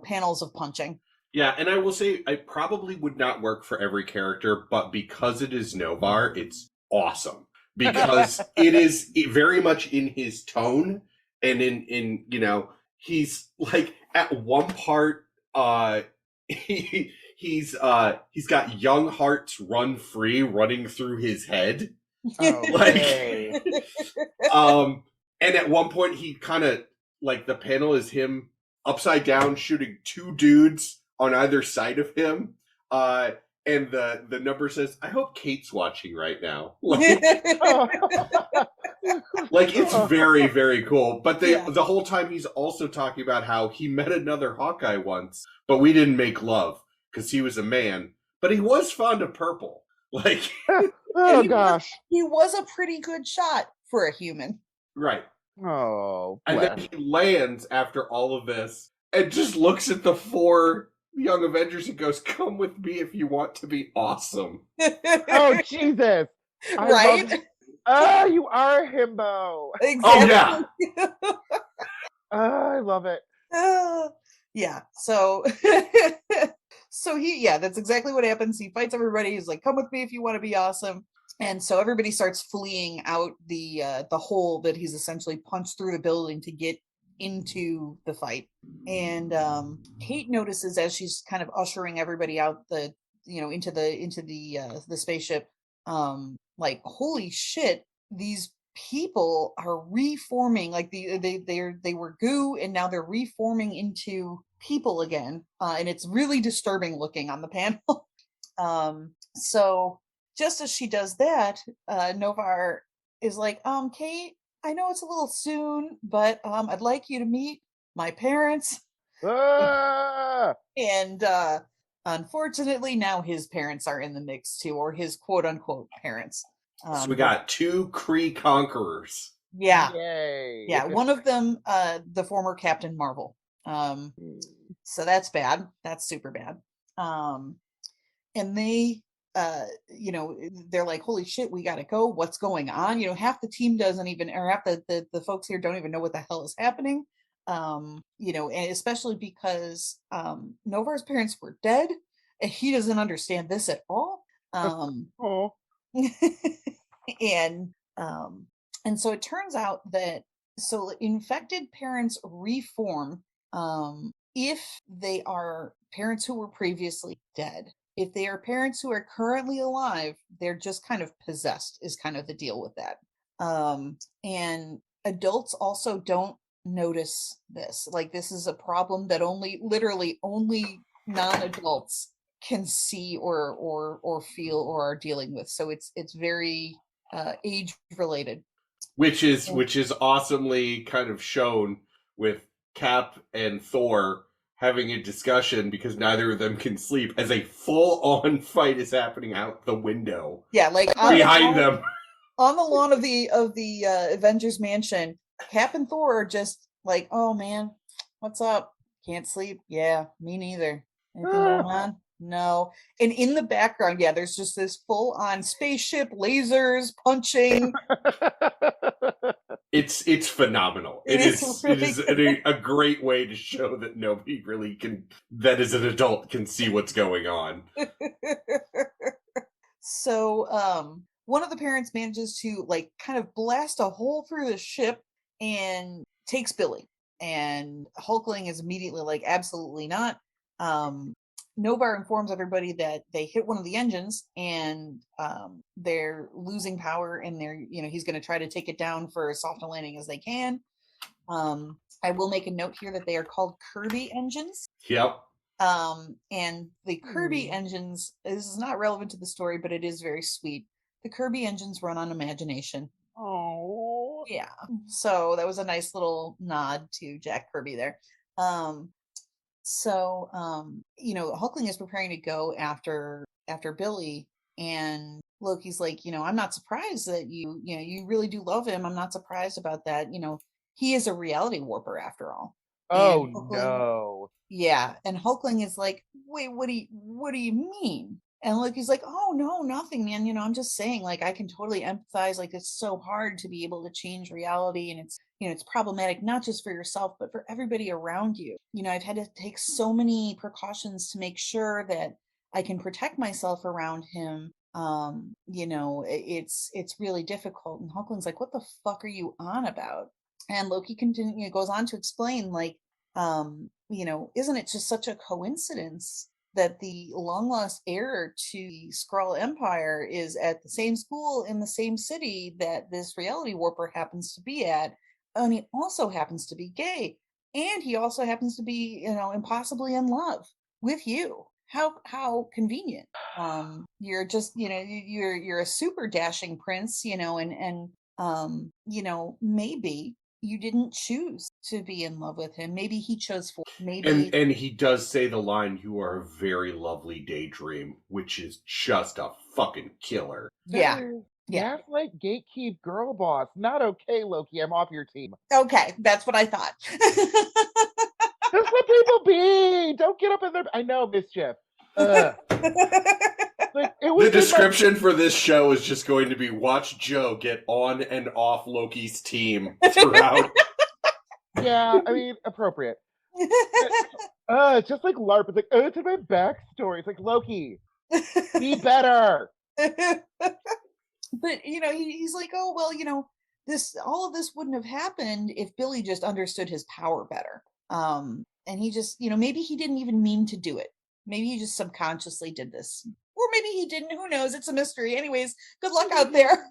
panels of punching. Yeah, and I will say I probably would not work for every character, but because it is Novar, it's awesome. Because it is very much in his tone, and in he's like, at one part, he's got young hearts run free running through his head. Okay. And at one point he kind of, like, the panel is him upside down shooting 2 dudes on either side of him. And the number says, I hope Kate's watching right now. Like, like, it's very, very cool. But the whole time he's also talking about how he met another Hawkeye once, but we didn't make love because he was a man. But he was fond of purple. Like, oh gosh. He was a pretty good shot for a human. Right. Oh, and then he lands after all of this and just looks at the 4 Young Avengers and goes, come with me if you want to be awesome. Oh, Jesus. Right? Oh, you are a himbo. Exactly. Oh, yeah. I love it. Yeah. So, that's exactly what happens. He fights everybody. He's like, come with me if you want to be awesome. And so everybody starts fleeing out the hole that he's essentially punched through the building to get into the fight. And Kate notices, as she's kind of ushering everybody out into the spaceship, like, holy shit, these people are reforming. Like, they were goo and now they're reforming into people again, and it's really disturbing looking on the panel. So just as she does that, Novar is like, Kate, I know it's a little soon, but I'd like you to meet my parents. And unfortunately, now his parents are in the mix too, or his quote unquote parents. So we got 2 Kree conquerors. Yeah. Yay. Yeah. One of them, the former Captain Marvel. So that's bad. That's super bad. And they, they're like, holy shit, we gotta go. What's going on? Half the team doesn't even, or half the folks here don't even know what the hell is happening. And especially because Novar's parents were dead, and he doesn't understand this at all. Oh. And so it turns out that infected parents reform if they are parents who were previously dead. If they are parents who are currently alive, they're just kind of possessed, is kind of the deal with that. And adults also don't notice this. Like, this is a problem that literally only non-adults can see or feel or are dealing with. So it's very age related. Which is awesomely kind of shown with Cap and Thor having a discussion because neither of them can sleep as a full-on fight is happening out the window. Yeah, like behind them. On the lawn of the Avengers mansion, Cap and Thor are just like, oh man, what's up? Can't sleep? Yeah, me neither. Anything going on? No. And in the background, yeah, there's just this full-on spaceship, lasers, punching. It's phenomenal. It is a great way to show that nobody really that as an adult can see what's going on. So, one of the parents manages to like kind of blast a hole through the ship and takes Billy. And Hulkling is immediately like, absolutely not. Novar informs everybody that they hit one of the engines and they're losing power and he's going to try to take it down for as soft a landing as they can. I will make a note here that they are called Kirby engines. Yep. And the Kirby engines, this is not relevant to the story, but it is very sweet. The Kirby engines run on imagination. Oh. Yeah. So that was a nice little nod to Jack Kirby there. So, Hulkling is preparing to go after Billy, and Loki's like, I'm not surprised that you really do love him. I'm not surprised about that. He is a reality warper after all. Oh, no. Yeah. And Hulkling is like, wait, what do you mean? And Loki's like, oh, no, nothing, man. I'm just saying, like, I can totally empathize. Like, it's so hard to be able to change reality. And it's problematic, not just for yourself, but for everybody around you. I've had to take so many precautions to make sure that I can protect myself around him. It's really difficult. And Hulkling's like, what the fuck are you on about? And Loki goes on to explain, like, isn't it just such a coincidence that the long lost heir to the Skrull Empire is at the same school in the same city that this reality warper happens to be at, and he also happens to be gay, and he also happens to be, impossibly in love with you. How convenient. You're just, you're a super dashing prince, and maybe you didn't choose to be in love with him. Maybe he chose for maybe. And he does say the line, "You are a very lovely daydream," which is just a fucking killer. Yeah. Gaslight, gatekeep, girl boss. Not okay, Loki. I'm off your team. Okay, that's what I thought. Just let people be. Don't get up in their. I know, mischief. The description for this show is just going to be watch Joe get on and off Loki's team throughout. Yeah, I mean, appropriate. It's just like LARP. It's like, it's in my backstory. It's like, Loki, be better. But, he's like, oh, well, all of this wouldn't have happened if Billy just understood his power better. And he just, maybe he didn't even mean to do it. Maybe he just subconsciously did this. Or maybe he didn't. Who knows? It's a mystery. Anyways, good luck out there.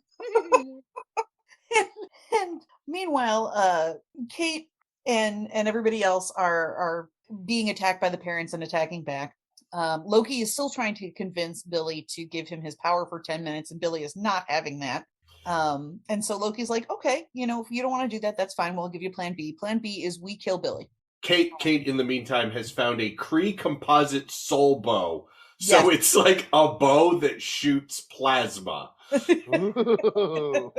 and meanwhile, Kate and everybody else are being attacked by the parents and attacking back. Loki is still trying to convince Billy to give him his power for 10 minutes, and Billy is not having that. And so Loki's like, okay, if you don't want to do that, that's fine. We'll give you plan B. Plan B is we kill Billy. Kate, in the meantime, has found a Kree composite soul bow. So yes. It's like a bow that shoots plasma. Ooh.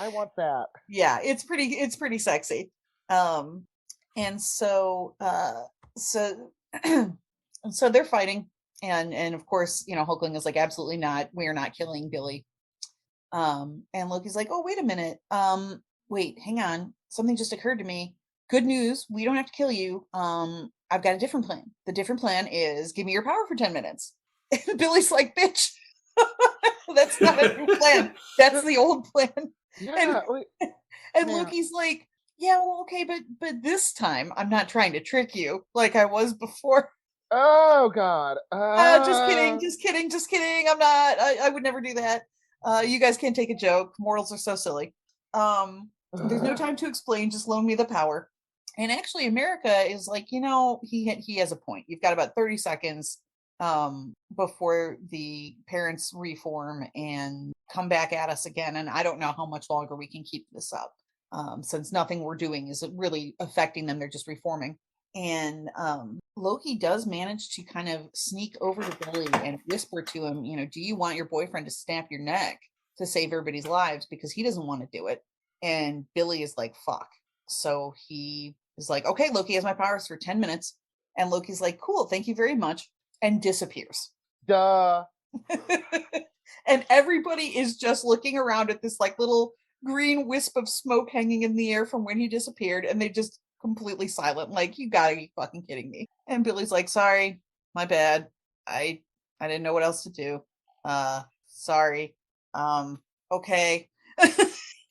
I want that. Yeah, it's pretty sexy. And so so they're fighting, and of course, Hulkling is like, absolutely not. We are not killing Billy. And Loki's like, oh, wait a minute. Wait, hang on. Something just occurred to me. Good news. We don't have to kill you. I've got a different plan. The different plan is give me your power for 10 minutes. And Billy's like, bitch, that's not a new plan. That's the old plan. Yeah, and Loki's like, yeah, well, okay, but this time I'm not trying to trick you like I was before. Oh God. Just kidding. I'm not. I would never do that. You guys can't take a joke. Mortals are so silly. There's no time to explain. Just loan me the power. And actually, America is like, he has a point. You've got about 30 seconds. before the parents reform and come back at us again. And I don't know how much longer we can keep this up, since nothing we're doing is really affecting them. They're just reforming. And Loki does manage to kind of sneak over to Billy and whisper to him, do you want your boyfriend to snap your neck to save everybody's lives? Because he doesn't want to do it. And Billy is like, fuck. So he is like, okay, Loki has my powers for 10 minutes. And Loki's like, cool, thank you very much. And disappears. Duh. And everybody is just looking around at this like little green wisp of smoke hanging in the air from when he disappeared. And they just completely silent, like, you gotta be fucking kidding me. And Billy's like, sorry, my bad. I didn't know what else to do. Sorry. Okay.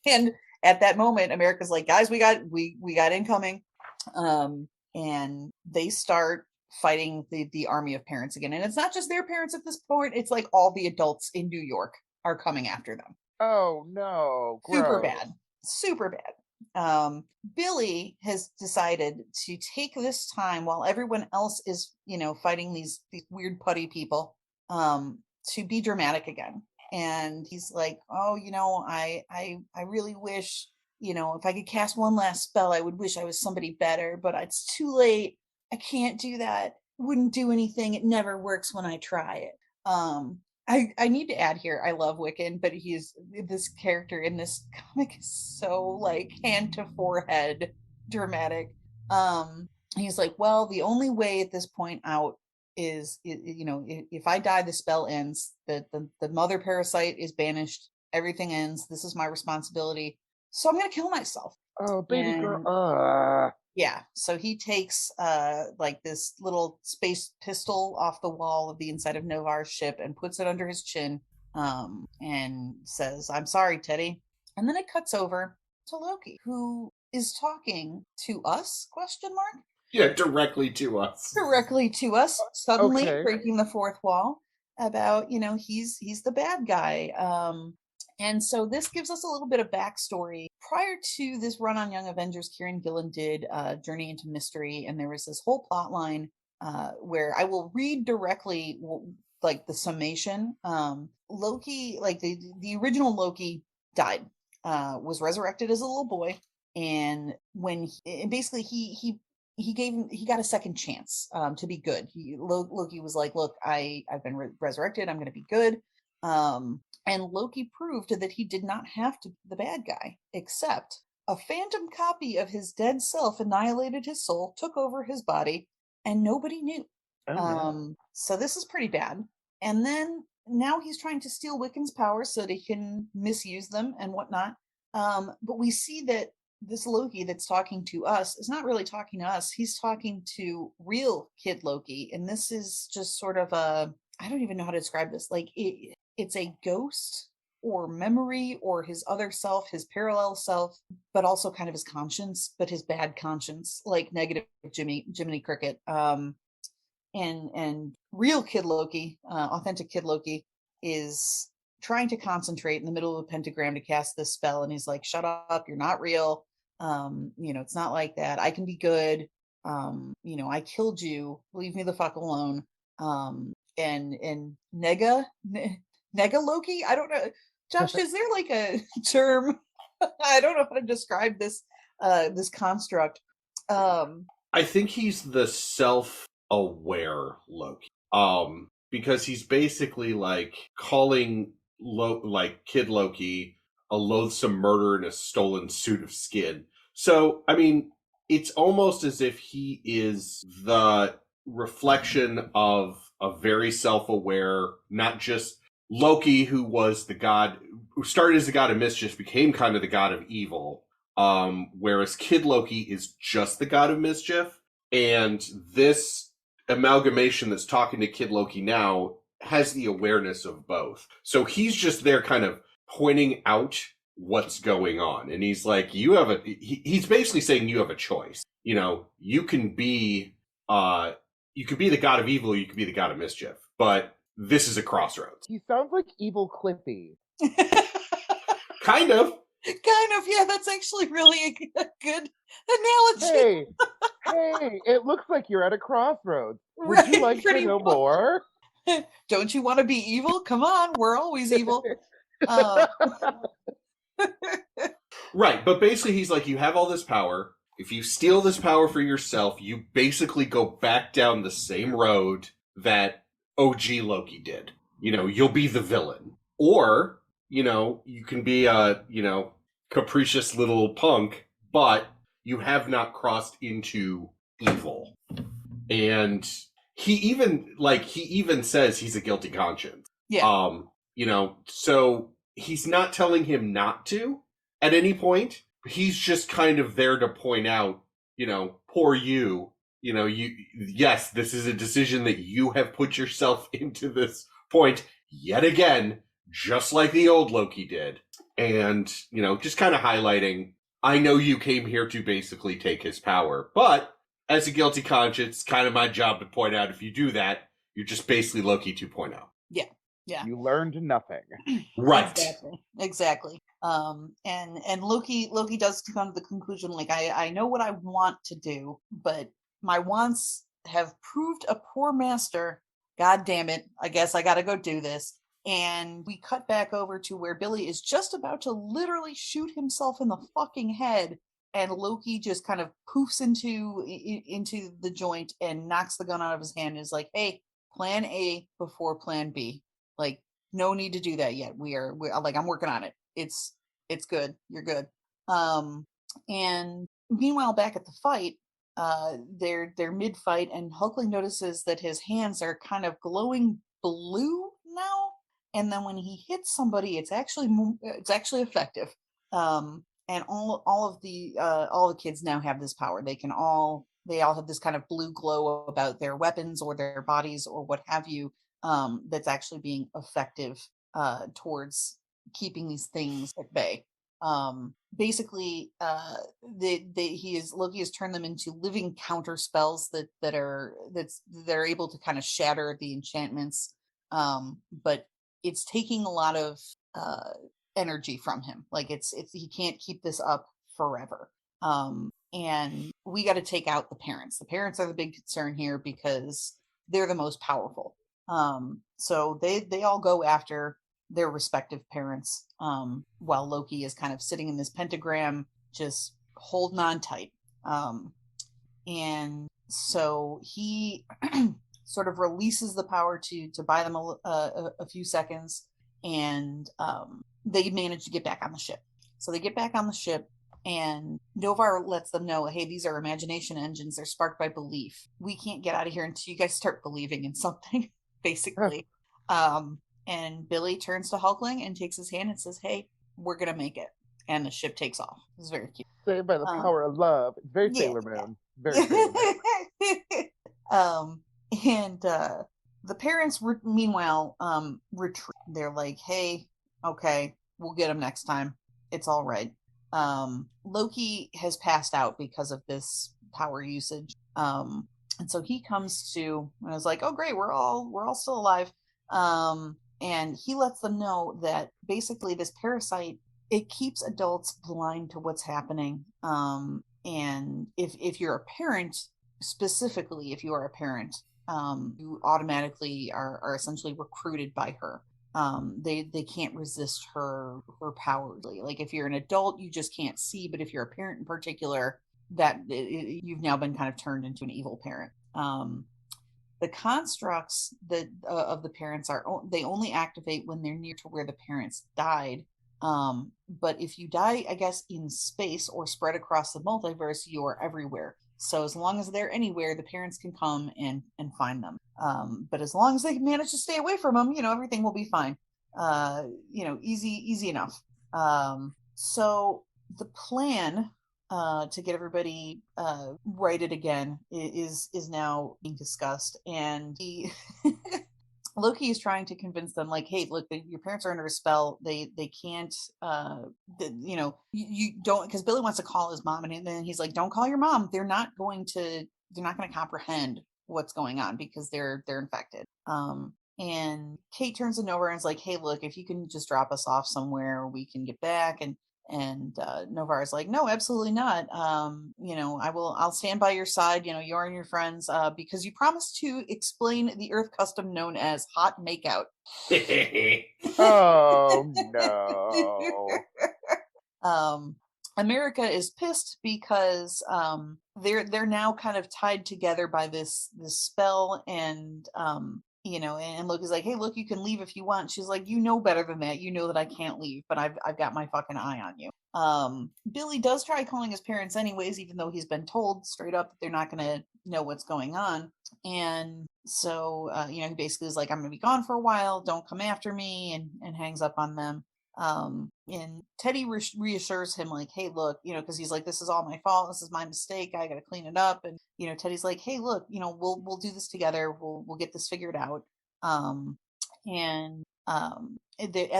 And at that moment, America's like, guys, we got incoming. And they start fighting the army of parents again. And it's not just their parents at this point, it's like all the adults in New York are coming after them. Oh no. Gross. Super bad. Billy has decided to take this time while everyone else is, fighting these weird putty people, to be dramatic again. And he's like, oh, I really wish, if I could cast one last spell, I would wish I was somebody better, but it's too late. I can't do that. Wouldn't do anything. It never works when I try it. I need to add here, I love Wiccan, but this character in this comic is so like hand to forehead dramatic. He's like, well, the only way at this point out is, if I die, the spell ends. The mother parasite is banished. Everything ends. This is my responsibility. So I'm gonna kill myself. Oh, baby girl. Yeah, so he takes like this little space pistol off the wall of the inside of Novar's ship and puts it under his chin, and says, I'm sorry, Teddy. And then it cuts over to Loki, who is talking to us, question mark? Yeah, directly to us. Directly to us, suddenly Okay. breaking the fourth wall about, he's the bad guy. And so this gives us a little bit of backstory. Prior to this run on Young Avengers, Kieran Gillen did Journey into Mystery, and there was this whole plot line where I will read directly like the summation. Loki, like the original Loki died, was resurrected as a little boy, and when basically he got a second chance to be good. Loki was like, look, I've been resurrected, I'm going to be good. And Loki proved that he did not have to be the bad guy, except a phantom copy of his dead self annihilated his soul, took over his body, and nobody knew. So this is pretty bad. And then now he's trying to steal Wiccan's powers so that he can misuse them and whatnot. But we see that this Loki that's talking to us is not really talking to us. He's talking to real Kid Loki. And this is just sort of I don't even know how to describe this. Like it's a ghost or memory or his other self, his parallel self, but also kind of his conscience, but his bad conscience, like negative Jiminy Cricket. And real Kid Loki, authentic Kid Loki, is trying to concentrate in the middle of a pentagram to cast this spell, and he's like, shut up, you're not real. It's not like that. I can be good. I killed you, leave me the fuck alone. And Nega Loki, I don't know, Josh, is there like a term? I don't know how to describe this construct. I think he's the self-aware Loki, because he's basically like calling Kid Loki a loathsome murderer in a stolen suit of skin. So I mean, it's almost as if he is the reflection of a very self-aware, not just Loki, who was the god, who started as the god of mischief, became kind of the god of evil, whereas Kid Loki is just the god of mischief. And this amalgamation that's talking to Kid Loki now has the awareness of both. So he's just there kind of pointing out what's going on. And he's like, he's basically saying you have a choice. You can be the god of evil, you can be the god of mischief, but this is a crossroads. He sounds like Evil Clippy. Kind of. Yeah, that's actually really a good analogy. Hey, it looks like you're at a crossroads. Would you like to know more? Don't you want to be evil? Come on, we're always evil. Um, Right, but basically he's like, you have all this power. If you steal this power for yourself, you basically go back down the same road that OG Loki did. You'll be the villain. Or, you can be a, capricious little punk, but you have not crossed into evil. And he even says he's a guilty conscience. yeah. So he's not telling him not to at any point. He's just kind of there to point out, poor you. Yes, this is a decision that you have put yourself into this point yet again, just like the old Loki did. And, just kind of highlighting, I know you came here to basically take his power, but as a guilty conscience, kind of my job to point out if you do that, you're just basically Loki 2.0. Yeah. Yeah. You learned nothing. Right. Exactly. And Loki does come to the conclusion, like, I know what I want to do, but my wants have proved a poor master. God damn it. I guess I gotta go do this. And we cut back over to where Billy is just about to literally shoot himself in the fucking head, and Loki just kind of poofs into the joint and knocks the gun out of his hand and is like, hey, plan A before plan B. Like, no need to do that yet. We're like, I'm working on it. It's good. You're good. And meanwhile, back at the fight, they're mid fight, and Hulkling notices that his hands are kind of glowing blue now. And then when he hits somebody, it's actually effective. And all of the kids now have this power. They all have this kind of blue glow about their weapons or their bodies or what have you. That's actually being effective towards keeping these things at bay. Basically, Loki has turned them into living counter spells that are able to kind of shatter the enchantments. But it's taking a lot of energy from him. Like he can't keep this up forever. And we got to take out the parents. The parents are the big concern here because they're the most powerful. So they all go after their respective parents, while Loki is kind of sitting in this pentagram, just holding on tight. And so he sort of releases the power to buy them a few seconds, and they manage to get back on the ship. So they get back on the ship, and Novar lets them know, hey, these are imagination engines. They're sparked by belief. We can't get out of here until you guys start believing in something, basically. And Billy turns to Hulkling and takes his hand and says, hey, we're going to make it. And the ship takes off. It's very cute. Saved by the power of love. It's very Sailor Moon. Very Sailor Moon. And the parents, meanwhile, retreat. They're like, hey, okay, we'll get him next time. It's all right. Loki has passed out because of this power usage. And so he comes to, and I was like, oh, great, we're all still alive. And he lets them know that basically this parasite, it keeps adults blind to what's happening. And if you're a parent, specifically, if you are a parent, you automatically are essentially recruited by her. They can't resist her power. Like if you're an adult, you just can't see. But if you're a parent in particular, you've now been kind of turned into an evil parent. The constructs of the parents they only activate when they're near to where the parents died. But if you die, I guess, in space or spread across the multiverse, you are everywhere. So as long as they're anywhere, the parents can come and find them. But as long as they manage to stay away from them, everything will be fine. Easy enough. So the plan to get everybody righted again is now being discussed, and Loki is trying to convince them, like, hey, look, your parents are under a spell. They can't, you don't, because Billy wants to call his mom, and then he's like, don't call your mom. They're not going to comprehend what's going on because they're infected. And Kate turns it over and is like, hey, look, if you can just drop us off somewhere, we can get back. And Novara's like, no, absolutely not. I'll stand by your side, you and your friends, because you promised to explain the Earth custom known as hot makeout. Oh no. America is pissed because they're now kind of tied together by this spell, and and Loki's like, hey, look, you can leave if you want. She's like, you know better than that. You know that I can't leave, but I've got my fucking eye on you. Billy does try calling his parents anyways, even though he's been told straight up that they're not going to know what's going on. And so he basically is like, I'm gonna be gone for a while, don't come after me, and hangs up on them. And Teddy reassures him like, hey, look, because he's like, this is all my fault, this is my mistake, I gotta clean it up. And Teddy's like, hey, look, we'll do this together, we'll get this figured out. At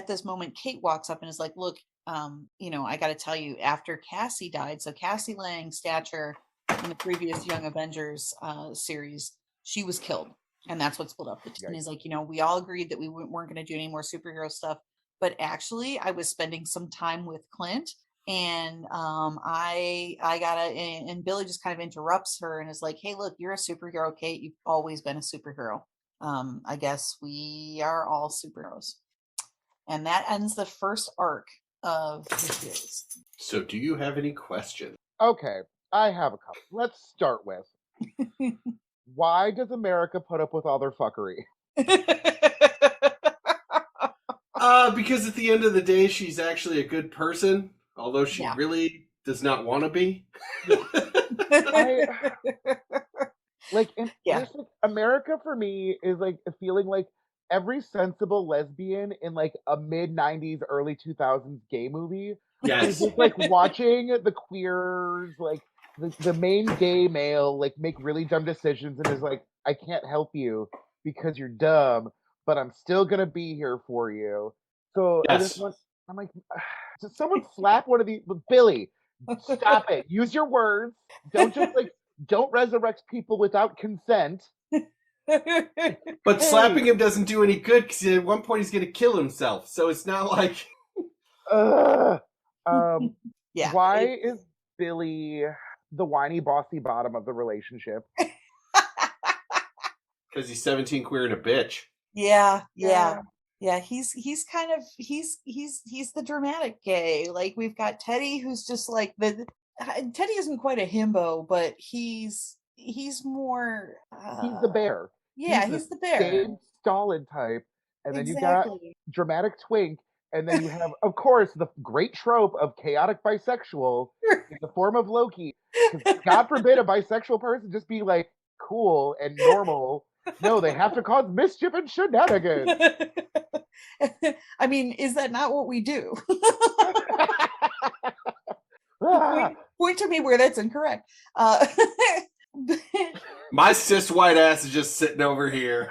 this moment, Kate walks up and is like, look, I gotta tell you, after Cassie died, so Cassie Lang stature in the previous Young Avengers series, she was killed, and that's what split up the team. And he's like, we all agreed that we weren't going to do any more superhero stuff, but actually I was spending some time with Clint, and I gotta, and Billy just kind of interrupts her and is like, hey, look, you're a superhero, Kate, you've always been a superhero. I guess we are all superheroes. And that ends the first arc of the series. So do you have any questions? Okay, I have a couple. Let's start with, why does America put up with all their fuckery? Because at the end of the day, she's actually a good person, although she really does not want to be. America for me is like feeling like every sensible lesbian in like a mid-90s, early 2000s gay movie. Yes. Is just like watching the queers, like the main gay male, like make really dumb decisions and is like, I can't help you because you're dumb, but I'm still gonna be here for you. So yes. I'm like, does someone slap one of these? Billy, stop it. Use your words. Don't resurrect people without consent. But slapping him doesn't do any good because at one point he's going to kill himself. So it's not like. Why is Billy the whiny, bossy bottom of the relationship? Because he's 17, queer, and a bitch. Yeah. He's kind of he's the dramatic gay. Like, we've got Teddy, who's just like Teddy isn't quite a himbo, but he's more. He's the bear. Yeah, he's the bear. Dave Stalin type, and then you got dramatic twink, and then you have, of course, the great trope of chaotic bisexual in the form of Loki. God forbid a bisexual person just be like cool and normal. No, they have to cause mischief and shenanigans. I mean, is that not what we do? Point to me where that's incorrect. My cis white ass is just sitting over here.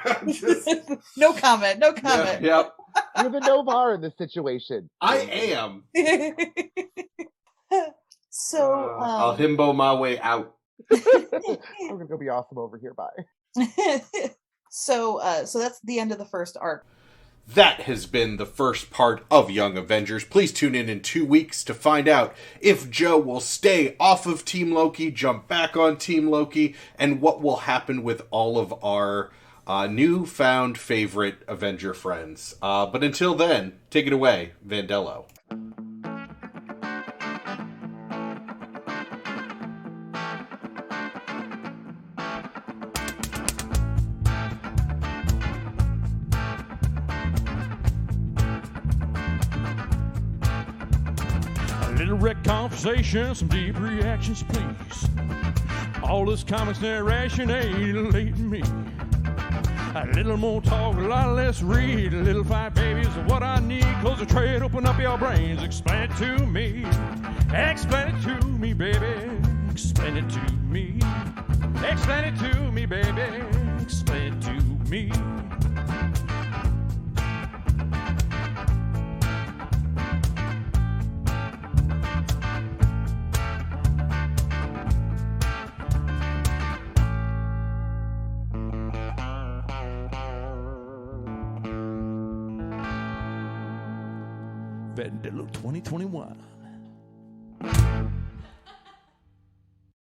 No comment. Yep. You're the Novar in this situation. I am. So I'll himbo my way out. I'm gonna go be awesome over here. Bye. So that's the end of the first arc. That has been the first part of Young Avengers. Please tune in 2 weeks to find out if Joe will stay off of Team Loki, jump back on Team Loki, and what will happen with all of our newfound favorite Avenger friends. But until then, take it away, Vandello. Direct conversation, some deep reactions, please. All this comics narration ain't elating me. A little more talk, a lot less read. A little fight, baby, is what I need. Close the trade, open up your brains. Explain it to me. Explain it to me, baby. Explain it to me. Explain it to me, baby. Explain it to me. Vandello 2021. Bye.